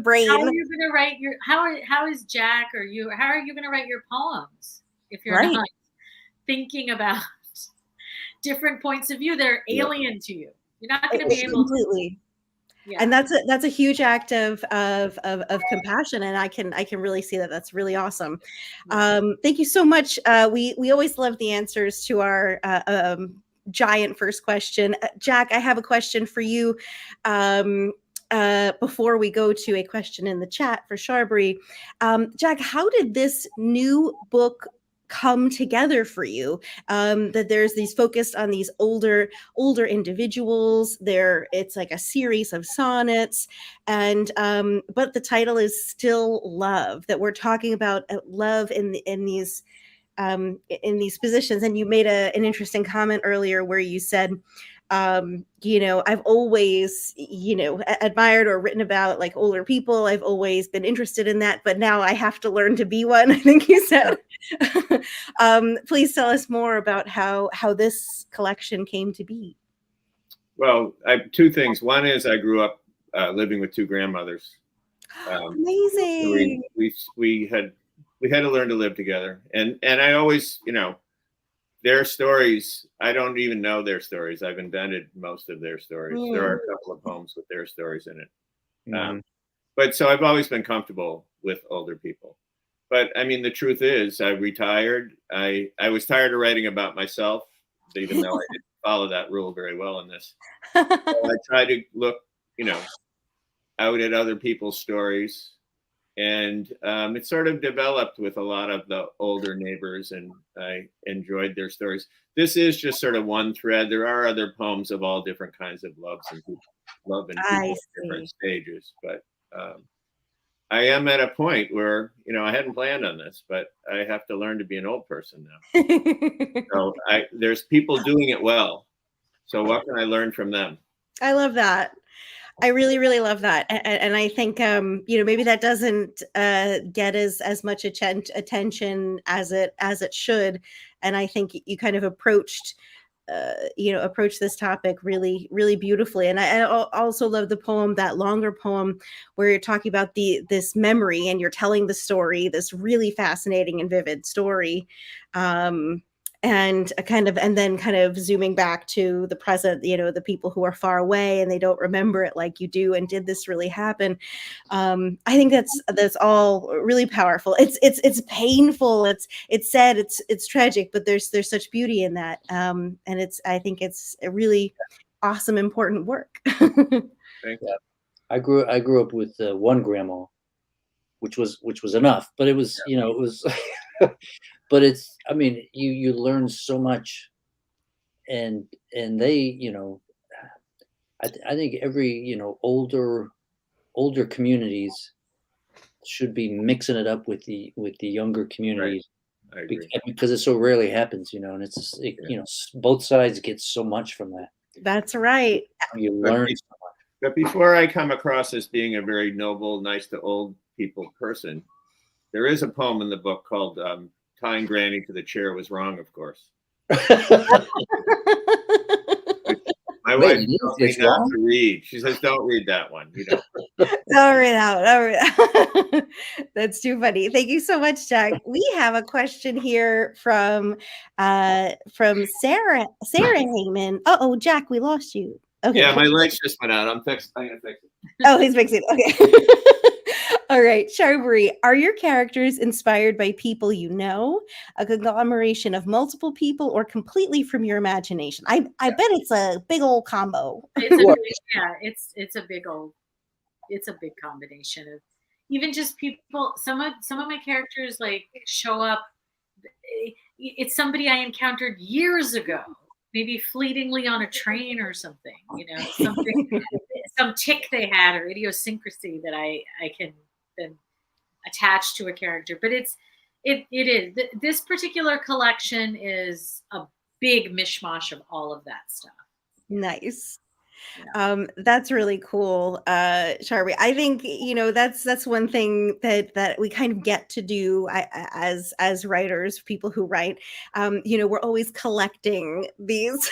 brain. How are you going to write how is Jack or you, how are you going to write your poems if you're not thinking about different points of view that are alien to you? You're not going to be able to. Yeah. And that's a huge act of compassion, and I can really see that. That's really awesome. Thank you so much. We always love the answers to our giant first question. Jack, I have a question for you. Before we go to a question in the chat for Sharbari, Jack, how did this new book come together for you? That there's these focused on these older individuals. It's like a series of sonnets, and but the title is still love. That we're talking about love in these positions. And you made an interesting comment earlier where you said, I've always, admired or written about like older people. I've always been interested in that, but now I have to learn to be one, I think you said. Please tell us more about how this collection came to be. Well, I have two things. One is I grew up living with two grandmothers. Amazing. We had to learn to live together, and I always, their stories, I don't even know their stories. I've invented most of their stories. There are a couple of poems with their stories in it. But so I've always been comfortable with older people. But I mean, the truth is I retired. I was tired of writing about myself, even though I didn't follow that rule very well in this. So I try to look, out at other people's stories. And it sort of developed with a lot of the older neighbors, and I enjoyed their stories. This is just sort of one thread. There are other poems of all different kinds of loves and love in different stages. But I am at a point where, I hadn't planned on this, but I have to learn to be an old person now. So there's people doing it well. So what can I learn from them? I love that. I really, really love that. And I think, maybe that doesn't get as much attention as it should. And I think you kind of approached this topic really, really beautifully. And I also love the poem, that longer poem where you're talking about this memory and you're telling the story, this really fascinating and vivid story. And then kind of zooming back to the present, the people who are far away and they don't remember it like you do. And did this really happen? I think that's all really powerful. It's painful. It's sad. It's tragic, but there's such beauty in that. And I think it's a really awesome, important work. Thank Yeah. I grew up with one grandma, which was enough, but it was, it was, but it's, I mean, you learn so much, and they, I think every, older communities should be mixing it up with the younger Right. communities, I agree. because it so rarely happens, and it's just, both sides get so much from that. That's right. You But, learn be- so much. but before I come across as being a very noble, nice to old people person, there is a poem in the book called "Tying Granny to the Chair Was Wrong," of course. My Wait, wife tells me it's not wrong? to read. She says, "Don't read that one." All right, out. All right. That's too funny. Thank you so much, Jack. We have a question here from Sarah Heyman. Oh, Jack, we lost you. Okay. Yeah, my lights just went out. I'm gonna fix it. Oh, he's fixing it. Okay. All right. Sharbari, are your characters inspired by people you know, a conglomeration of multiple people, or completely from your imagination? I bet it's a big old combo. It's a big old, it's a big combination of even just people. Some of my characters like show up. It's somebody I encountered years ago, maybe fleetingly on a train or something. Something, some tick they had or idiosyncrasy that I can then attach to a character. But it is this particular collection is a big mishmash of all of that stuff. Nice. Yeah. That's really cool, Sharbari. I think that's one thing that we kind of get to do as writers, people who write. We're always collecting these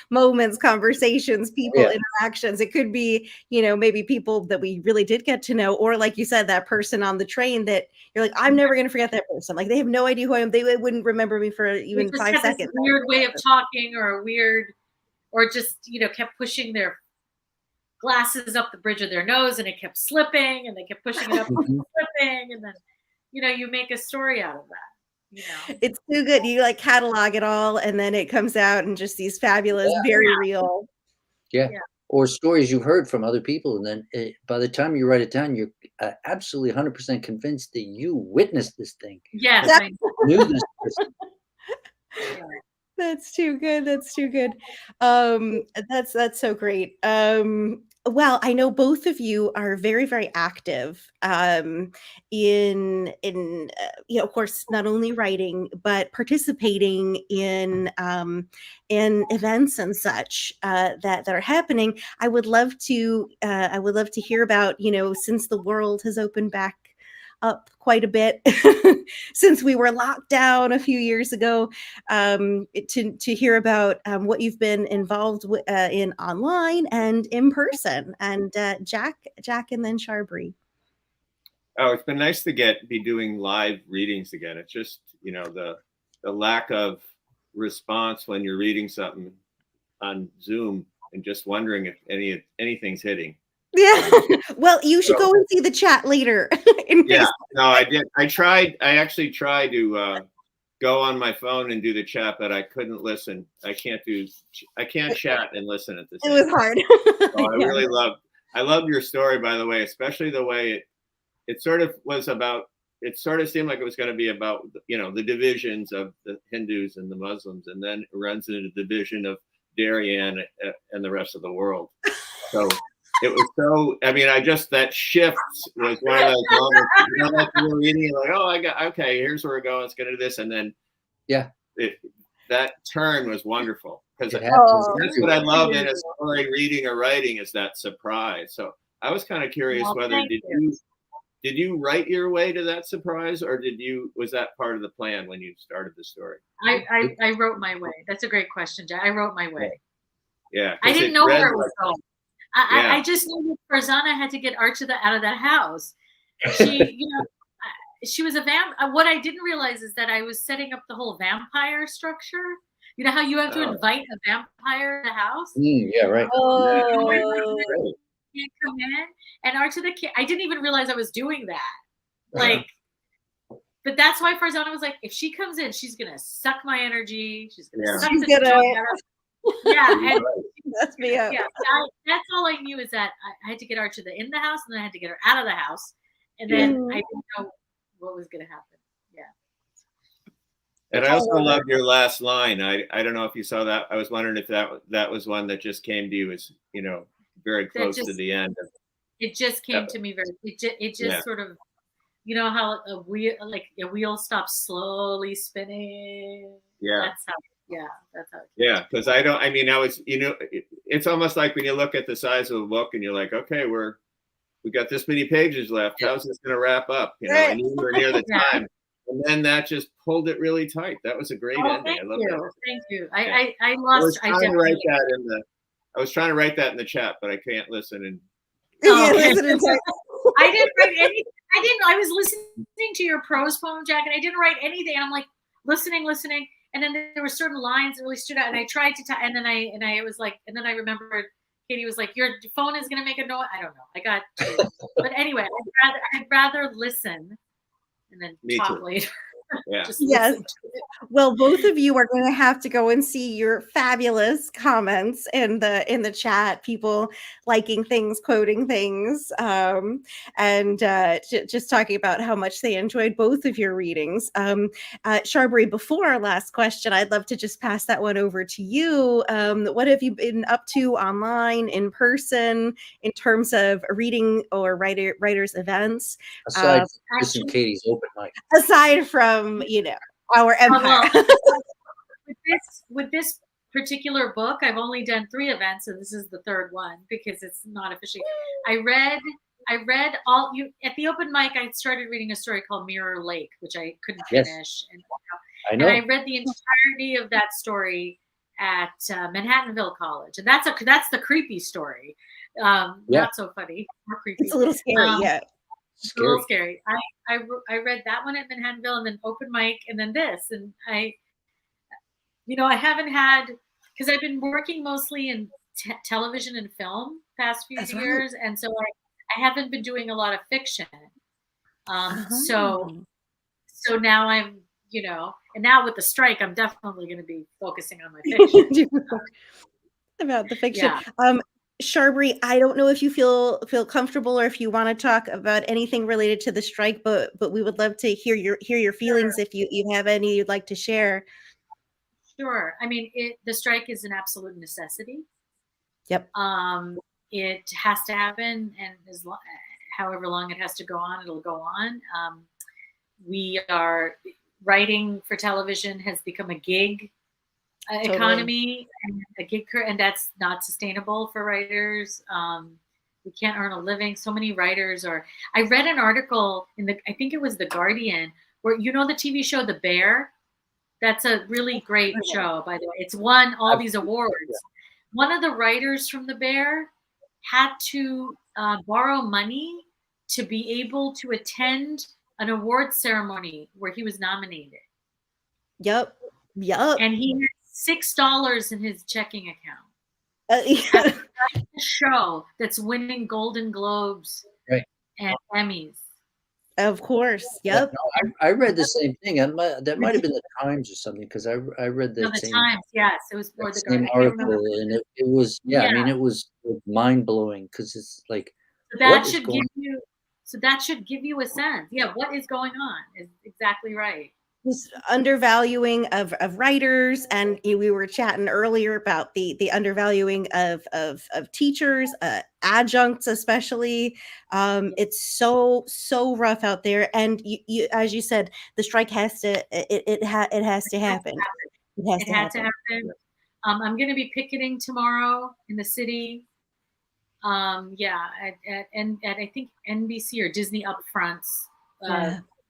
moments, conversations, people, interactions. It could be maybe people that we really did get to know, or like you said, that person on the train that you're like, I'm never going to forget that person. Like they have no idea who I am. They wouldn't remember me for even 5 seconds. Weird way of talking, or just kept pushing their glasses up the bridge of their nose and it kept slipping, and they kept pushing it up and slipping, and then you make a story out of that. It's too good. You like catalog it all, and then it comes out and just these fabulous, very real. Yeah. Or stories you've heard from other people, and then by the time you write it down, you're absolutely 100% convinced that you witnessed this thing. Yes, I knew this person. Yeah. That's too good. That's too good. That's so great. Well, I know both of you are very, very active in of course, not only writing but participating in events and such that are happening. I would love to hear about since the world has opened back up quite a bit since we were locked down a few years ago, to hear about what you've been involved in online and in person. And Jack, and then Sharbari. Oh, it's been nice to be doing live readings again. It's just the lack of response when you're reading something on Zoom and just wondering if anything's hitting. Yeah. Well, you should go and see the chat later. Yeah. No, I did. I actually tried to go on my phone and do the chat, but I couldn't listen. I can't chat and listen at the same time. It was hard. So I loved your story, by the way, especially the way it sort of was about. It sort of seemed like it was going to be about the divisions of the Hindus and the Muslims, and then it runs into the division of Darien and the rest of the world. So it was so. I mean, that shift was one of those moments. Like you're reading, like, oh, okay. Here's where we're going. It's going to do this, and then that turn was wonderful, because that's what I love in a story, reading or writing, is that surprise. So I was kind of curious whether did you write your way to that surprise, or was that part of the plan when you started the story? I wrote my way. That's a great question, Jack. I wrote my way. Yeah. I didn't know where it was going. I just knew that Farzana had to get Archie out of that house. She, she was a vamp. What I didn't realize is that I was setting up the whole vampire structure. You know how you have to invite a vampire to the house? Yeah, right. Oh. Can't come in, and Archie the kid. I didn't even realize I was doing that. But that's why Farzana was like, if she comes in, she's gonna suck my energy. She's gonna suck the joy out of. Yeah, and Messed me up. Yeah, that's all I knew is that I had to get Archer in the house, and then I had to get her out of the house, and then I didn't know what was going to happen. Yeah. And I also loved your last line. I don't know if you saw that. I was wondering if that was one that just came to you as, very close to the end. It just came to me it just sort of, you know how a wheel stops slowly spinning. Yeah. That's how. Yeah, because I was, it's almost like when you look at the size of a book and you're like, okay, we got this many pages left. How's this going to wrap up? And you were near the time, and then that just pulled it really tight. That was a great ending. I love that. Thank you. Yeah. I lost. I was trying to write that in the chat, but I can't listen. And I didn't write anything. I was listening to your prose poem, Jack, and I didn't write anything. And I'm like listening. And then there were certain lines that really stood out, and I tried to, and then I was like, and then I remembered Katie was like, your phone is gonna make a noise. I don't know. I got, but anyway, I'd rather listen and then talk later. Yeah. Yes. Well, both of you are going to have to go and see your fabulous comments in the chat. People liking things, quoting things, and just talking about how much they enjoyed both of your readings. Sharbari, before our last question, I'd love to just pass that one over to you. What have you been up to online, in person, in terms of reading or writers events? Aside from Katie's open mic. Aside from our empire. With this particular book, I've only done 3 events, and this is the 3rd one because it's not officially. I read all you at the open mic. I started reading a story called Mirror Lake, which I couldn't finish, and I read the entirety of that story at Manhattanville College, and that's the creepy story. Not so funny, more creepy. It's a little scary, It's a little scary. I read that one at Manhattanville, and then open mic, and then this, and I haven't had, because I've been working mostly in television and film past few years, and so I haven't been doing a lot of fiction. So now I'm, and now with the strike, I'm definitely going to be focusing on my fiction. About the fiction. Yeah. Sharbari, I don't know if you feel comfortable or if you want to talk about anything related to the strike, but we would love to hear your feelings if you have any you'd like to share. Sure. I mean, the strike is an absolute necessity. Yep. It has to happen, and however long it has to go on, it'll go on. We are writing for television has become a gig economy, and a gig, and that's not sustainable for writers. We can't earn a living. So many writers are. I read an article I think it was The Guardian, where the TV show The Bear. That's a really great show, by the way. It's won all these awards. One of the writers from The Bear had to borrow money to be able to attend an award ceremony where he was nominated. Yep. And he had $6 in his checking account. That's a show that's winning Golden Globes and Emmys. Of course. Yep. No, I read the same thing. That might have been the Times or something, because I read the same. Times, yes, it was for the same article, and it was I mean, it was mind blowing, because it's like that should give you a sense. Yeah, what is going on is exactly right. This undervaluing of writers, and we were chatting earlier about the undervaluing of teachers, adjuncts especially. It's so rough out there, and you as you said, the strike has to it has to happen. It had to happen. I'm going to be picketing tomorrow in the city. At I think NBC or Disney upfronts.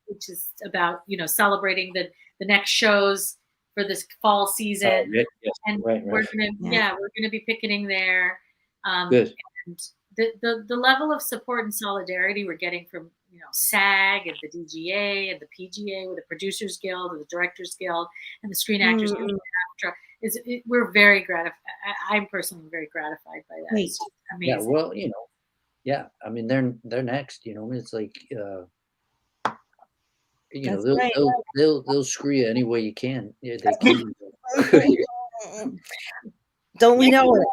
Which is about celebrating the next shows for this fall season, we're gonna be picketing there. Good. And the level of support and solidarity we're getting from SAG and the DGA and the PGA with the Producers Guild and the Directors Guild and the Screen Actors Guild we're very gratified. I'm personally very gratified by that. It's amazing. Yeah, well, I mean they're next. It's like. They'll screw you any way you can. Yeah, they can. Don't we know it?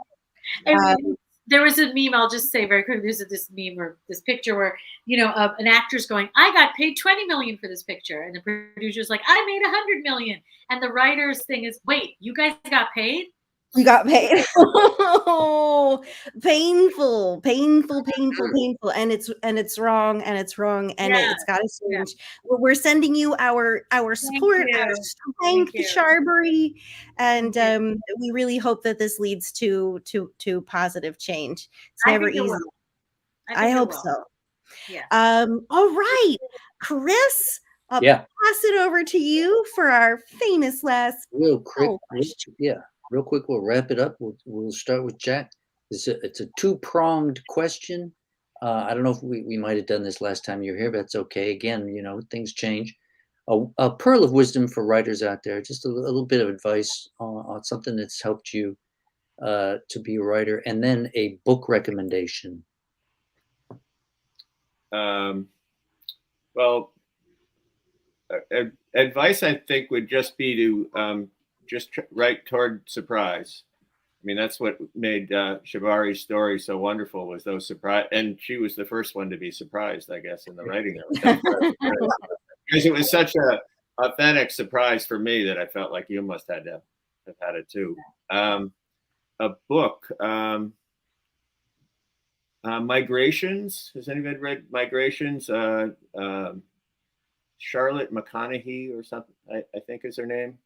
I mean, there was a meme. I'll just say very quickly. There's this meme or this picture where an actor's going, "I got paid 20 million for this picture," and the producer's like, "I made 100 million," and the writer's thing is, "Wait, you guys got paid?" You got paid. Oh, painful, painful, painful. And it's wrong, and it's wrong, and Yeah, it's got to yeah. change. We're sending you our support, you. our Thank strength, you. Sharbari, and Thank we really hope that this leads to positive change. It's I never think it easy. will. I think it hope will. so. Yeah. All right, Chris, I'll Yeah. pass it over to you for our famous last Real quick, question. real quick. We'll wrap it up. We'll start with Jack. It's a two-pronged question. I don't know if we might have done this last time you were here, but that's okay. Again, things change. A pearl of wisdom for writers out there. Just a little bit of advice on something that's helped you to be a writer, and then a book recommendation. Well, advice I think would just be to just write toward surprise. I mean, that's what made Sharbari's story so wonderful, was those surprise, and she was the first one to be surprised, I guess, in the writing of it. Because it was such a authentic surprise for me that I felt like you must have had it too. A book, Migrations. Has anybody read Migrations? Charlotte McConaughey or something, I think is her name.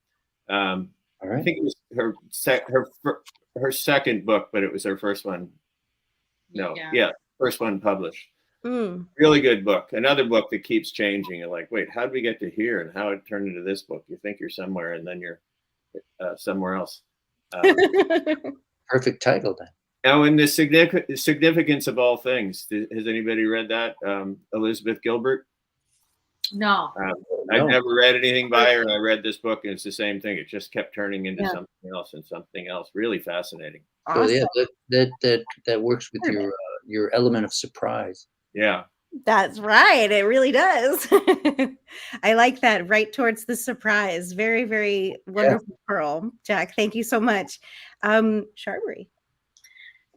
All right. I think it was her second book, but it was her first one. No, yeah, first one published. Really good book. Another book that keeps changing. You're like, wait, how did we get to here, and how it turned into this book? You think you're somewhere, and then you're somewhere else. Perfect title then. Now, in the significance of all things, has anybody read that? Elizabeth Gilbert? No. I've never read anything by her. I read this book, and it's the same thing. It just kept turning into something else and something else. Really fascinating. Awesome. So yeah, that works with your element of surprise. Yeah. That's right. It really does. I like that. Right towards the surprise. Very, very wonderful pearl. Jack, thank you so much. Sharbari.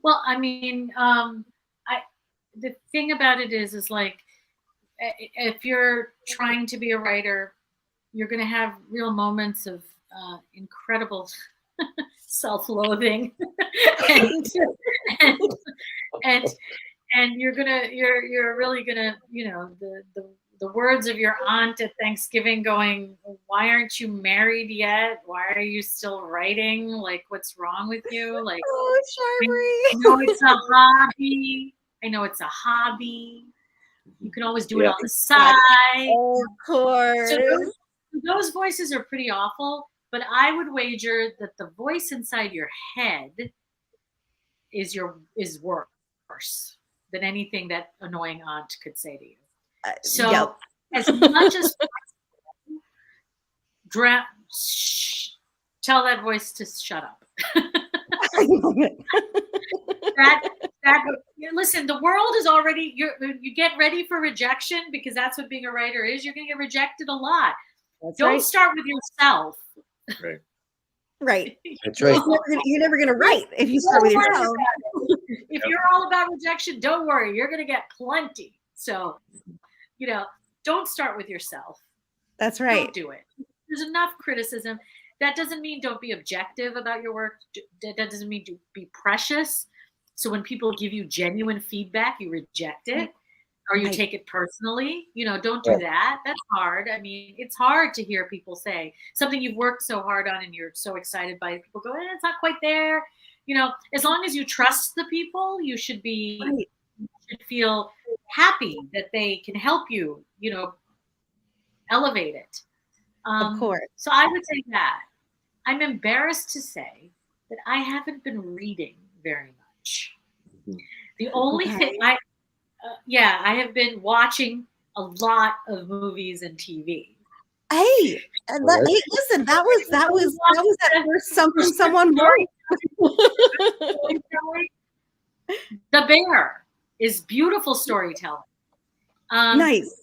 Well, I mean, the thing about it is like, if you're trying to be a writer, you're going to have real moments of incredible self-loathing, and you're really gonna, the words of your aunt at Thanksgiving going, "Why aren't you married yet? Why are you still writing? Like, what's wrong with you?" Like, oh, Sharbari. I know it's a hobby. You can always do it on the side. Of course. So those voices are pretty awful, but I would wager that the voice inside your head is worse than anything that annoying aunt could say to you. So as much as tell that voice to shut up. Listen, the world is already, you get ready for rejection, because that's what being a writer is. You're going to get rejected a lot. Don't start with yourself. Right. That's right. You're never going to write if you start with yourself. If you're all about rejection, don't worry. You're going to get plenty. So, don't start with yourself. That's right. Don't do it. There's enough criticism. That doesn't mean don't be objective about your work. That doesn't mean to be precious. So when people give you genuine feedback, you reject it, or you take it personally. Don't do that. That's hard. I mean, it's hard to hear people say something you've worked so hard on and you're so excited by it. People go, it's not quite there. As long as you trust the people, you should feel happy that they can help you, elevate it. Of course. So I would say that. I'm embarrassed to say that I haven't been reading very much. The only thing I have been watching a lot of movies and TV. Hey, listen, that was at first something someone wrote. The Bear is beautiful storytelling. Nice.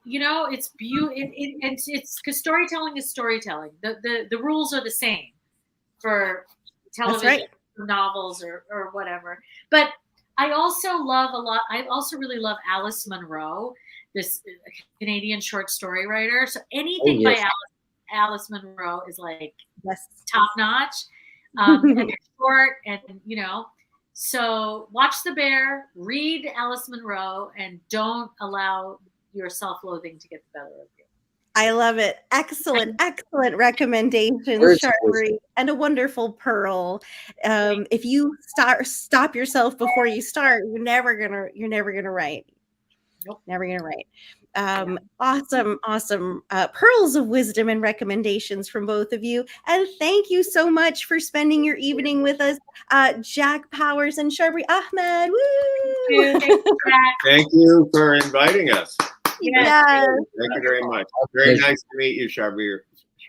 It's it's because storytelling is storytelling. The rules are the same for television, novels or whatever. But I also love a lot. I also really love Alice Munro, this Canadian short story writer. So anything by Alice Munro is like top notch. And they're short, and so watch The Bear, read Alice Munro, and don't allow your self-loathing to get the better of you. I love it. Excellent recommendations, Sharbari, and a wonderful Pearl. If you stop yourself before you start, you're never gonna write. Nope. Never gonna write. Awesome pearls of wisdom and recommendations from both of you, and thank you so much for spending your evening with us, Jack Powers and Sharbari Ahmed. Woo! Thank you for inviting us. Yes. Thank you very much. Very nice to meet you, Sharbari.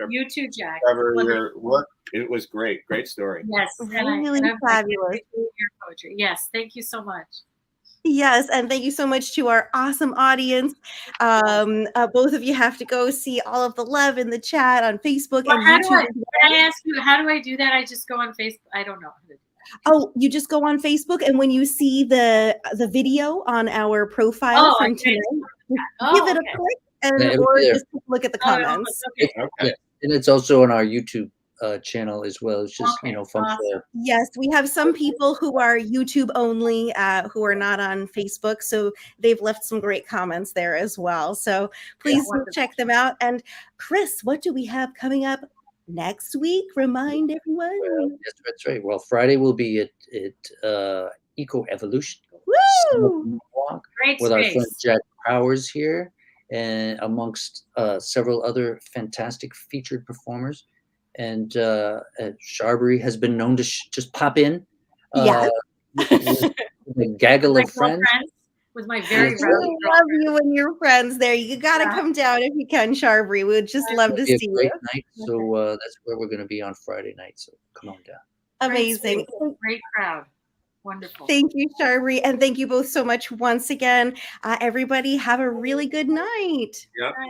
You too, Jack. Your work, it was great. Great story. Yes, really fabulous. Your poetry. Yes, thank you so much. Yes, and thank you so much to our awesome audience. Both of you have to go see all of the love in the chat on Facebook and YouTube. Can I ask you, how do I do that? I just go on Facebook. I don't know how to do that. Oh, you just go on Facebook, and when you see the video on our profile from today, give it a click or just look at the comments. Okay. And it's also on our YouTube channel as well. It's just FUMFA. Awesome. Yes, we have some people who are YouTube only, who are not on Facebook, so they've left some great comments there as well. So please check them out. And Chris, what do we have coming up next week? Remind everyone. Well, yes, that's right. Well, Friday will be at Eco Evolution. Woo! With our friend Jack Powers here, and amongst several other fantastic featured performers. And Sharbari has been known to just pop in with a gaggle of friends. With my very rowdy I love you and your friends there. You got to come down if you can, Sharbari. We would just love to see you. Great night. So that's where we're going to be on Friday night. So come on down. Amazing. Great crowd. Wonderful. Thank you, Sharbari. And thank you both so much once again. Everybody have a really good night. Yep.